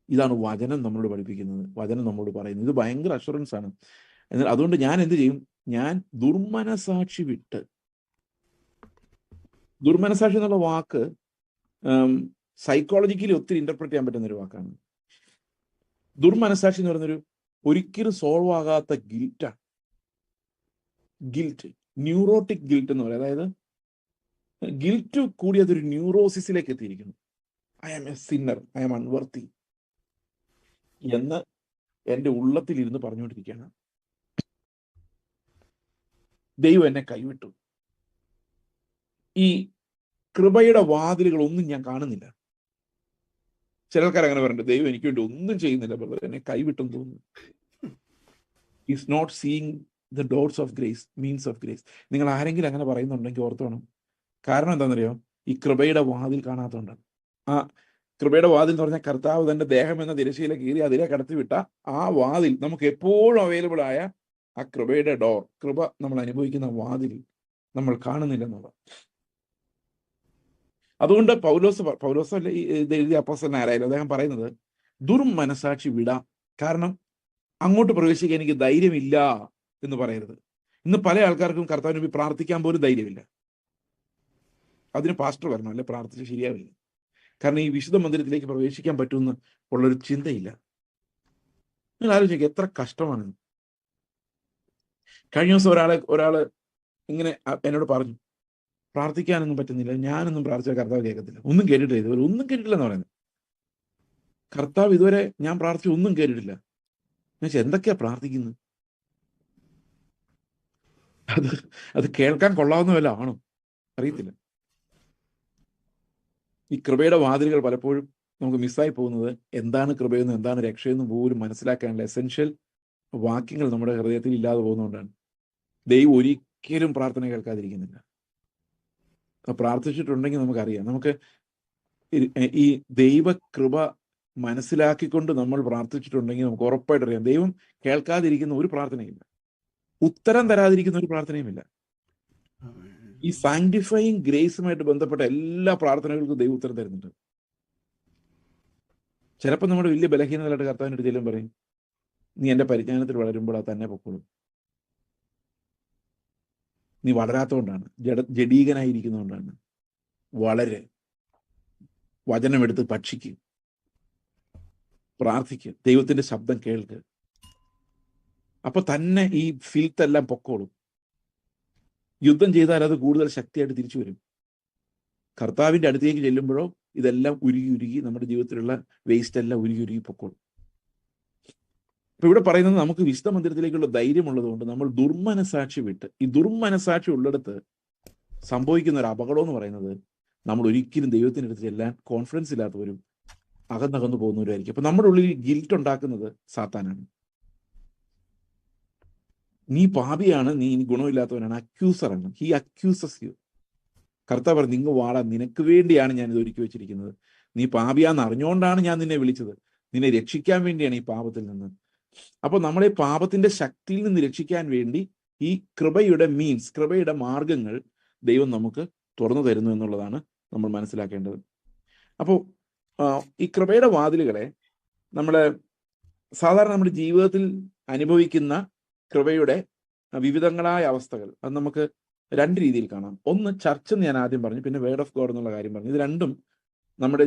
ഇതാണ് വചനം നമ്മളോട് പഠിപ്പിക്കുന്നത്, വചനം നമ്മളോട് പറയുന്നത്. ഇത് ഭയങ്കര അഷുറൻസ് ആണ്. എന്നാൽ അതുകൊണ്ട് ഞാൻ എന്ത് ചെയ്യും? ഞാൻ ദുർമനസാക്ഷി വിട്ട്, ദുർമനസാക്ഷി എന്നുള്ള വാക്ക് സൈക്കോളജിക്കലി ഒത്തിരി ഇന്റർപ്രറ്റ് ചെയ്യാൻ പറ്റുന്ന ഒരു വാക്കാണ്. ദുർമനസാക്ഷി എന്ന് പറയുന്നൊരു ഒരിക്കലും സോൾവ് ആകാത്ത ഗിൽറ്റാണ്. ഗിൽറ്റ്, ന്യൂറോട്ടിക് ഗിൽറ്റ് എന്ന് പറയും. അതായത് ഗിൽറ്റ് കൂടി അതൊരു ന്യൂറോസിസിലേക്ക് എത്തിയിരിക്കുന്നു. I am a sinner, I am unworthy എന്ന് എൻ്റെ ഉള്ളത്തിൽ ഇരുന്ന് പറഞ്ഞുകൊണ്ടിരിക്കുകയാണ്. ദൈവം എന്നെ കൈവിട്ടു. ഈ കൃപയുടെ വാതിലുകളൊന്നും ഞാൻ കാണുന്നില്ല. ചിലർക്കാർ അങ്ങനെ പറഞ്ഞിട്ട്, ദൈവം എനിക്ക് വേണ്ടി ഒന്നും ചെയ്യുന്നില്ല ബ്രദർ, എന്നെ കൈവിട്ടെന്ന് തോന്നുന്നു. Is not seeing the doors of grace, means of grace. നിങ്ങൾ ആരെങ്കിലും അങ്ങനെ പറയുന്നുണ്ടെങ്കിൽ ഓർത്തോണം. കാരണം എന്താണെന്നറിയോ? ഈ കൃപയുടെ വാതിൽ കാണാത്തതുകൊണ്ടാണ്. ആ കൃപയുടെ വാതിൽ എന്ന് പറഞ്ഞാൽ കർത്താവ് തന്റെ ദേഹം എന്ന തിരശ്ശീല കീറി അതിലെ കടത്തിവിട്ട ആ വാതിൽ, നമുക്ക് എപ്പോഴും അവൈലബിൾ ആയ ആ കൃപയുടെ ഡോർ, കൃപ നമ്മൾ അനുഭവിക്കുന്ന വാതിൽ നമ്മൾ കാണുന്നില്ലെന്നുള്ളത്. അതുകൊണ്ട് പൗലോസ് അല്ല എഴുതിയ അപ്പോസ്തലൻ ആരായാലും അദ്ദേഹം പറയുന്നത് ദുർമനസാക്ഷി വിടാം. കാരണം അങ്ങോട്ട് പ്രവേശിക്കാൻ എനിക്ക് ധൈര്യമില്ല എന്ന് പറയരുത്. ഇന്ന് പല ആൾക്കാർക്കും കർത്താവിന് വേണ്ടി പ്രാർത്ഥിക്കാൻ പോലും ധൈര്യമില്ല. അതിന് പാസ്റ്റർ വരണം, അല്ലെ പ്രാർത്ഥിച്ച് ശരിയാവില്ല. കാരണം ഈ വിശുദ്ധ മന്ദിരത്തിലേക്ക് പ്രവേശിക്കാൻ പറ്റുമെന്ന് ഉള്ളൊരു ചിന്തയില്ല. നിങ്ങൾ ആലോചിക്കുക, എത്ര കഷ്ടമാണ്. കഴിഞ്ഞ ദിവസം ഒരാള് ഇങ്ങനെ എന്നോട് പറഞ്ഞു, പ്രാർത്ഥിക്കാനൊന്നും പറ്റുന്നില്ല, ഞാനൊന്നും പ്രാർത്ഥിച്ചാൽ കർത്താവ് കേൾക്കത്തില്ല, ഒന്നും കേട്ടിട്ടില്ല, ഇതുവരെ ഒന്നും കേട്ടിട്ടില്ലെന്ന് പറയുന്നത്. കർത്താവ് ഇതുവരെ ഞാൻ പ്രാർത്ഥിച്ചു ഒന്നും കേട്ടിട്ടില്ല. എന്നുവെച്ചാൽ എന്തൊക്കെയാ പ്രാർത്ഥിക്കുന്നത്? അത് കേൾക്കാൻ കൊള്ളാവുന്ന വല്ല ആണോ? അറിയത്തില്ല. ഈ കൃപയുടെ വാതിലുകൾ പലപ്പോഴും നമുക്ക് മിസ്സായി പോകുന്നത് എന്താണ് കൃപയെന്നും എന്താണ് രക്ഷയെന്നും പോലും മനസ്സിലാക്കാനുള്ള എസെൻഷ്യൽ വാക്യങ്ങൾ നമ്മുടെ ഹൃദയത്തിൽ ഇല്ലാതെ പോകുന്നതുകൊണ്ടാണ്. ദൈവം ഒരിക്കലും പ്രാർത്ഥന കേൾക്കാതിരിക്കുന്നില്ല. പ്രാർത്ഥിച്ചിട്ടുണ്ടെങ്കിൽ നമുക്കറിയാം. നമുക്ക് ഈ ദൈവകൃപ മനസ്സിലാക്കിക്കൊണ്ട് നമ്മൾ പ്രാർത്ഥിച്ചിട്ടുണ്ടെങ്കിൽ നമുക്ക് ഉറപ്പായിട്ട് അറിയാം, ദൈവം കേൾക്കാതിരിക്കുന്ന ഒരു പ്രാർത്ഥനയില്ല, ഉത്തരം തരാതിരിക്കുന്ന ഒരു പ്രാർത്ഥനയുമില്ല. ഈ സാങ്ക്ടിഫയിങ് ഗ്രേസുമായിട്ട് ബന്ധപ്പെട്ട എല്ലാ പ്രാർത്ഥനകൾക്കും ദൈവം ഉത്തരം തരുന്നുണ്ട്. ചിലപ്പോൾ നമ്മുടെ വലിയ ബലഹീനതയായിട്ട് കർത്താവിൻ്റെ അടുത്തേലും പറയും, നീ എൻ്റെ പരിജ്ഞാനത്തിൽ വളരുമ്പോൾ അത് തന്നെ പൊക്കോളും. നീ വളരാത്തതുകൊണ്ടാണ്, ജഡീകനായിരിക്കുന്നതുകൊണ്ടാണ്. വളരെ വചനമെടുത്ത് ഭക്ഷിക്കുക, പ്രാർത്ഥിക്കുക, ദൈവത്തിന്റെ ശബ്ദം കേൾക്ക്. അപ്പൊ തന്നെ ഈ ഫിൽത്ത് എല്ലാം പൊക്കോളും. യുദ്ധം ചെയ്താൽ അത് കൂടുതൽ ശക്തിയായിട്ട് തിരിച്ചു വരും. കർത്താവിന്റെ അടുത്തേക്ക് ചെല്ലുമ്പോഴോ ഇതെല്ലാം ഉരുകി ഉരുകി നമ്മുടെ ജീവിതത്തിലുള്ള വേസ്റ്റ് എല്ലാം ഉരുകി ഉരുകി പൊക്കോളും. ഇപ്പൊ ഇവിടെ പറയുന്നത് നമുക്ക് വിശുദ്ധ മന്ദിരത്തിലേക്കുള്ള ധൈര്യമുള്ളത് കൊണ്ട് നമ്മൾ ദുർമനസാക്ഷി വിട്ട്, ഈ ദുർമനസാക്ഷി ഉള്ളിടത്ത് സംഭവിക്കുന്ന ഒരു അപകടം എന്ന് പറയുന്നത് നമ്മൾ ഒരിക്കലും ദൈവത്തിൻ്റെ അടുത്ത് ചെല്ലാൻ കോൺഫിഡൻസ് ഇല്ലാത്തവരും അകന്നകന്നു പോകുന്നവരായിരിക്കും. അപ്പൊ നമ്മുടെ ഉള്ളിൽ ഗിൽറ്റ് ഉണ്ടാക്കുന്നത് സാത്താനാണ്. നീ പാപിയാണ്, നീ ഗുണമില്ലാത്തവനാണ്, അക്യൂസറാണ്. He accuses you. കർത്താവ് പറഞ്ഞു, നിങ്ങൾ വാടാ, നിനക്ക് വേണ്ടിയാണ് ഞാൻ ഇത് ഒരുക്കി വെച്ചിരിക്കുന്നത്. നീ പാപിയാന്ന് അറിഞ്ഞുകൊണ്ടാണ് ഞാൻ നിന്നെ വിളിച്ചത്. നിന്നെ രക്ഷിക്കാൻ വേണ്ടിയാണ് ഈ പാപത്തിൽ നിന്ന്. അപ്പോൾ നമ്മളെ പാപത്തിന്റെ ശക്തിയിൽ നിന്ന് രക്ഷിക്കാൻ വേണ്ടി ഈ കൃപയുടെ മീൻസ്, കൃപയുടെ മാർഗങ്ങൾ ദൈവം നമുക്ക് തുറന്നു തരുന്നു എന്നുള്ളതാണ് നമ്മൾ മനസ്സിലാക്കേണ്ടത്. അപ്പോൾ ഈ കൃപയുടെ വാതിലുകളെ നമ്മള് സാധാരണ നമ്മുടെ ജീവിതത്തിൽ അനുഭവിക്കുന്ന കൃപയുടെ വിവിധങ്ങളായ അവസ്ഥകൾ അത് നമുക്ക് രണ്ട് രീതിയിൽ കാണാം. ഒന്ന്, ചർച്ച് എന്ന് ഞാൻ ആദ്യം പറഞ്ഞു, പിന്നെ വേർഡ് ഓഫ് ഗോഡ് എന്നുള്ള കാര്യം പറഞ്ഞു. ഇത് രണ്ടും നമ്മുടെ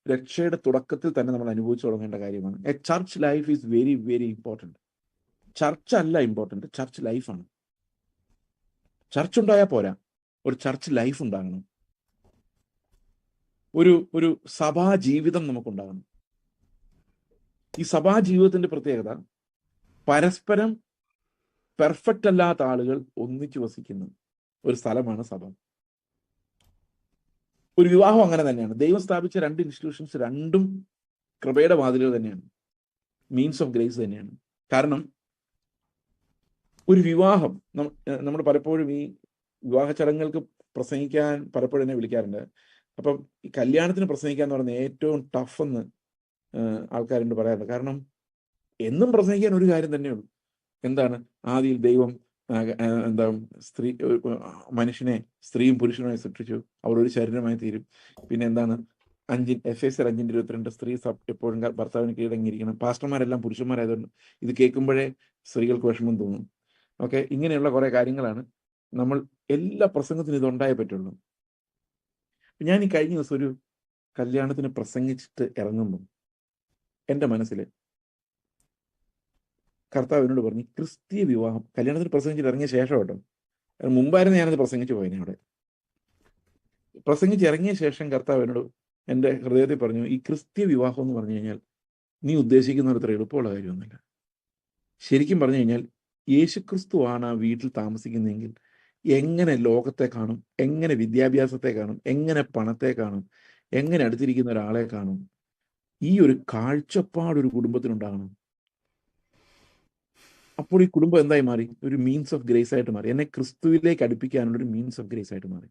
രക്ഷയുടെ തുടക്കത്തിൽ തന്നെ നമ്മൾ അനുഭവിച്ചു തുടങ്ങേണ്ട കാര്യമാണ്. A church life is very very important. Church അല്ല ഇമ്പോർട്ടൻറ്റ്, ചർച്ച് ലൈഫാണ്. ചർച്ച് ഉണ്ടായാൽ പോരാ, ഒരു ചർച്ച് ലൈഫ് ഉണ്ടാകണം. ഒരു സഭാ ജീവിതം നമുക്കുണ്ടാകണം. ഈ സഭാ ജീവിതത്തിന്റെ പ്രത്യേകത പരസ്പരം പെർഫെക്റ്റ് അല്ലാത്ത ആളുകൾ ഒന്നിച്ചു വസിക്കുന്ന ഒരു സ്ഥലമാണ് സഭ. ഒരു വിവാഹം അങ്ങനെ തന്നെയാണ്. ദൈവം സ്ഥാപിച്ച രണ്ട് ഇൻസ്റ്റിറ്റ്യൂഷൻസ് രണ്ടും കൃപയുടെ വാതിലുകൾ തന്നെയാണ്, മീൻസ് ഓഫ് ഗ്രേസ് തന്നെയാണ്. കാരണം ഒരു വിവാഹം, നമ്മൾ പലപ്പോഴും ഈ വിവാഹ ചടങ്ങുകൾക്ക് പ്രസംഗിക്കാൻ പലപ്പോഴും എന്നെ വിളിക്കാറുണ്ട്. അപ്പം ഈ കല്യാണത്തിന് പ്രസംഗിക്കുക എന്ന് പറയുന്നത് ഏറ്റവും ടഫ് എന്ന് ആൾക്കാരുണ്ട് പറയാറുണ്ട്. കാരണം എന്നും പ്രസംഗിക്കാൻ ഒരു കാര്യം തന്നെയുള്ളൂ. എന്താണ്? ആദിയിൽ ദൈവം മനുഷ്യനെ സ്ത്രീയും പുരുഷനുമായി സൃഷ്ടിച്ചു, അവർ ഒരു ശരീരമായി തീരും. പിന്നെ എന്താണ്? Efesyർ 5:22 സ്ത്രീ എപ്പോഴും ഭർത്താവിന് കീഴടങ്ങിയിരിക്കണം. പാസ്റ്റർമാരെല്ലാം പുരുഷന്മാരായതുകൊണ്ട് ഇത് കേൾക്കുമ്പോഴേ സ്ത്രീകൾക്ക് വിഷമം തോന്നും. ഓക്കെ, ഇങ്ങനെയുള്ള കുറെ കാര്യങ്ങളാണ്. നമ്മൾ എല്ലാ പ്രസംഗത്തിനും ഇതുണ്ടായേ പറ്റുള്ളൂ. ഞാൻ ഈ കഴിഞ്ഞ ദിവസം ഒരു കല്യാണത്തിന് പ്രസംഗിച്ചിട്ട് ഇറങ്ങുമ്പോൾ എൻ്റെ മനസ്സിൽ കർത്താവിനോട് പറഞ്ഞു, ക്രിസ്തീയ വിവാഹം, കല്യാണത്തിന് പ്രസംഗിച്ചിട്ട് ഇറങ്ങിയ ശേഷം കേട്ടോ, മുമ്പായിരുന്നു ഞാനത് പ്രസംഗിച്ചു പോയതിനെ. അവിടെ പ്രസംഗിച്ച് ഇറങ്ങിയ ശേഷം കർത്താവിനോട് എൻ്റെ ഹൃദയത്തിൽ പറഞ്ഞു, ഈ ക്രിസ്തീയ വിവാഹം എന്ന് പറഞ്ഞു കഴിഞ്ഞാൽ നീ ഉദ്ദേശിക്കുന്ന അത്ര എളുപ്പമുള്ള കാര്യമൊന്നുമില്ല. ശരിക്കും പറഞ്ഞു കഴിഞ്ഞാൽ യേശുക്രിസ്തു ആണ് ആ വീട്ടിൽ താമസിക്കുന്നതെങ്കിൽ എങ്ങനെ ലോകത്തെ കാണും, എങ്ങനെ വിദ്യാഭ്യാസത്തെ കാണും, എങ്ങനെ പണത്തെ കാണും, എങ്ങനെ അടുത്തിരിക്കുന്ന ഒരാളെ കാണും. ഈ ഒരു കാഴ്ചപ്പാട് ഒരു കുടുംബത്തിനുണ്ടാകണം. അപ്പോൾ ഈ കുടുംബം എന്തായി മാറി? ഒരു മീൻസ് ഓഫ് ഗ്രേസ് ആയിട്ട് മാറി. എന്നെ ക്രിസ്തുവിലേക്ക് അടുപ്പിക്കാനുള്ള ഒരു മീൻസ് ഓഫ് ഗ്രേസ് ആയിട്ട് മാറി.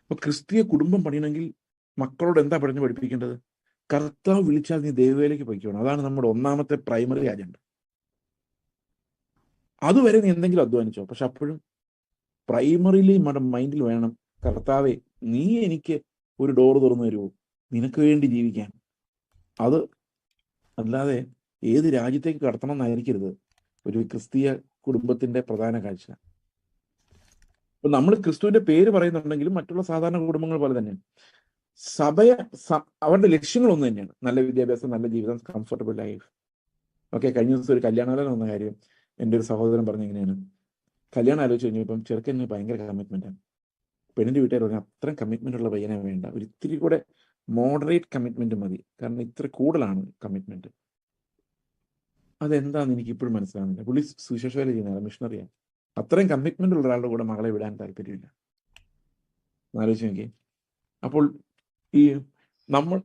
അപ്പൊ ക്രിസ്തീയ കുടുംബം പണിയണമെങ്കിൽ മക്കളോട് എന്താ പഠിപ്പിക്കേണ്ടത്? കർത്താവ് വിളിച്ചാൽ നീ ദൈവവേലയ്ക്ക് പൊയ്ക്കണം. അതാണ് നമ്മുടെ ഒന്നാമത്തെ പ്രൈമറി അജണ്ട. അതുവരെ നീ എന്തെങ്കിലും അധ്വാനിച്ചോ, പക്ഷെ അപ്പോഴും പ്രൈമറിലി നമ്മുടെ മൈൻഡിൽ വേണം, കർത്താവെ നീ എനിക്ക് ഒരു ഡോർ തുറന്നു തരുമോ നിനക്ക് വേണ്ടി ജീവിക്കാൻ. അത് അല്ലാതെ ഏത് രാജ്യത്തേക്ക് കടത്തണം എന്നായിരിക്കരുത് ഒരു ക്രിസ്തീയ കുടുംബത്തിന്റെ പ്രധാന കാഴ്ച. അപ്പൊ നമ്മൾ ക്രിസ്തുവിന്റെ പേര് പറയുന്നുണ്ടെങ്കിലും മറ്റുള്ള സാധാരണ കുടുംബങ്ങൾ പോലെ തന്നെയാണ് അവരുടെ ലക്ഷ്യങ്ങൾ ഒന്ന് തന്നെയാണ്. നല്ല വിദ്യാഭ്യാസം, നല്ല ജീവിതം, കംഫർട്ടബിൾ ലൈഫ്. ഓക്കെ, കഴിഞ്ഞ ദിവസം ഒരു കല്യാണാലോചന വന്ന കാര്യം എൻ്റെ ഒരു സഹോദരൻ പറഞ്ഞ എങ്ങനെയാണ്, കല്യാണം ആലോചിച്ച് കഴിഞ്ഞപ്പം ചെറുക്കന് ഭയങ്കര കമ്മിറ്റ്മെന്റാണ്. പെണ്ണിന്റെ വീട്ടുകാർ പറഞ്ഞു അത്രയും കമ്മിറ്റ്മെന്റ് ഉള്ള പയ്യനെ വേണ്ട, ഒരു ഇത്തിരി കൂടെ മോഡറേറ്റ് കമ്മിറ്റ്മെന്റ് മതി, കാരണം ഇത്ര കൂടുതലാണ് കമ്മിറ്റ്മെന്റ്. അതെന്താന്ന് എനിക്ക് ഇപ്പോഴും മനസ്സിലാകുന്നില്ല. പുള്ളി സുവിശേഷ വേല ചെയ്യുന്ന മിഷണറിയാണ്. അത്രയും കമ്മിറ്റ്മെന്റ് ഉള്ള ഒരാളുടെ കൂടെ മകളെ വിടാൻ താല്പര്യമില്ല. ആലോചിച്ച് നോക്കി. അപ്പോൾ ഈ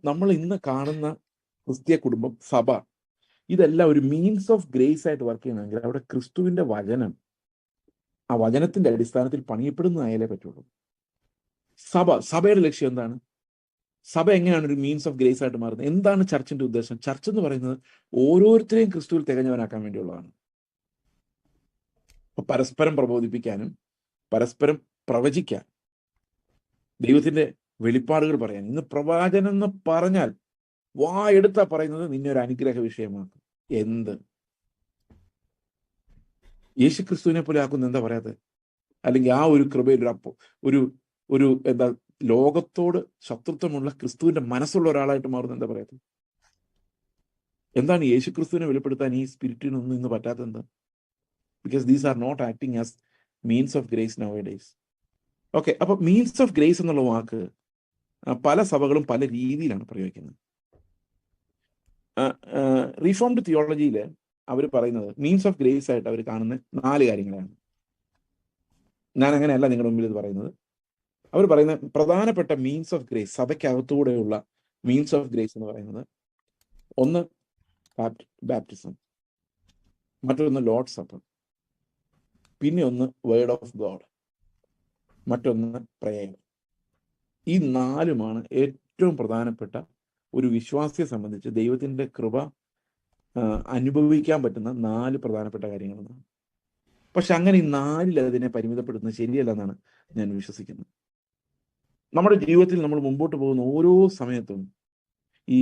നമ്മൾ ഇന്ന് കാണുന്ന ക്രിസ്തീയ കുടുംബം, സഭ, ഇതെല്ലാം ഒരു മീൻസ് ഓഫ് ഗ്രേസ് ആയിട്ട് വർക്ക് ചെയ്യണമെങ്കിൽ അവിടെ ക്രിസ്തുവിന്റെ വചനം, ആ വചനത്തിന്റെ അടിസ്ഥാനത്തിൽ പണിയപ്പെടുന്നതായാലേ പറ്റുള്ളൂ. സഭയുടെ ലക്ഷ്യം എന്താണ്? സഭ എങ്ങനെയാണ് ഒരു മീൻസ് ഓഫ് ഗ്രേസ് ആയിട്ട് മാറുന്നത്? എന്താണ് ചർച്ചിന്റെ ഉദ്ദേശം? ചർച്ച് എന്ന് പറയുന്നത് ഓരോരുത്തരെയും ക്രിസ്തുവിൽ തികഞ്ഞവനാക്കാൻ വേണ്ടിയുള്ളതാണ്. അപ്പൊ പരസ്പരം പ്രബോധിപ്പിക്കാനും പരസ്പരം പ്രവചിക്കാൻ, ദൈവത്തിന്റെ വെളിപ്പാടുകൾ പറയാൻ. ഇന്ന് പ്രവാചനം എന്ന് പറഞ്ഞാൽ വായെടുത്താ പറയുന്നത് നിന്നെ ഒരു അനുഗ്രഹ വിഷയമാക്കും. എന്ത് യേശു ക്രിസ്തുവിനെ പോലെ ആക്കുന്ന എന്താ പറയാത്തത്? അല്ലെങ്കിൽ ആ ഒരു കൃപയിൽ ഒരു എന്താ ലോകത്തോട് ശത്രുത്വമുള്ള ക്രിസ്തുവിന്റെ മനസ്സുള്ള ഒരാളായിട്ട് മാറുന്ന എന്താ പറയാത്തത്? എന്താണ് യേശു ക്രിസ്തുവിനെ വെളിപ്പെടുത്താൻ ഈ സ്പിരിറ്റിനൊന്നും ഇന്ന് പറ്റാത്തത്? എന്താ? Because these are not acting as means of grace nowadays. Okay, അപ്പൊ മീൻസ് ഓഫ് ഗ്രേസ് എന്നുള്ള വാക്ക് പല സഭകളും പല രീതിയിലാണ് പ്രയോഗിക്കുന്നത്. റീഫോംഡ് തിയോളജിയിൽ അവർ പറയുന്നത് മീൻസ് ഓഫ് ഗ്രേസ് ആയിട്ട് അവർ കാണുന്ന 4 കാര്യങ്ങളാണ്. ഞാൻ അങ്ങനെയല്ല നിങ്ങളുടെ മുമ്പിൽ ഇത് പറയുന്നത്. അവർ പറയുന്ന പ്രധാനപ്പെട്ട മീൻസ് ഓഫ് ഗ്രേസ്, സഭയ്ക്കകത്തൂടെയുള്ള മീൻസ് ഓഫ് ഗ്രേസ് എന്ന് പറയുന്നത്, ഒന്ന് ബാപ്റ്റിസം, മറ്റൊന്ന് ലോർഡ്സ് സപ്പർ, പിന്നെ ഒന്ന് വേർഡ് ഓഫ് ഗോഡ്, മറ്റൊന്ന് പ്രേയർ. ഈ 4മാണ് ഏറ്റവും പ്രധാനപ്പെട്ട ഒരു വിശ്വാസിയെ സംബന്ധിച്ച് ദൈവത്തിന്റെ കൃപ അനുഭവിക്കാൻ പറ്റുന്ന 4 പ്രധാനപ്പെട്ട കാര്യങ്ങളെന്നാണ്. പക്ഷെ അങ്ങനെ ഈ 4ൽ അതിനെ പരിമിതപ്പെടുത്തുന്നത് ശരിയല്ല എന്നാണ് ഞാൻ വിശ്വസിക്കുന്നത്. നമ്മുടെ ജീവിതത്തിൽ നമ്മൾ മുമ്പോട്ട് പോകുന്ന ഓരോ സമയത്തും ഈ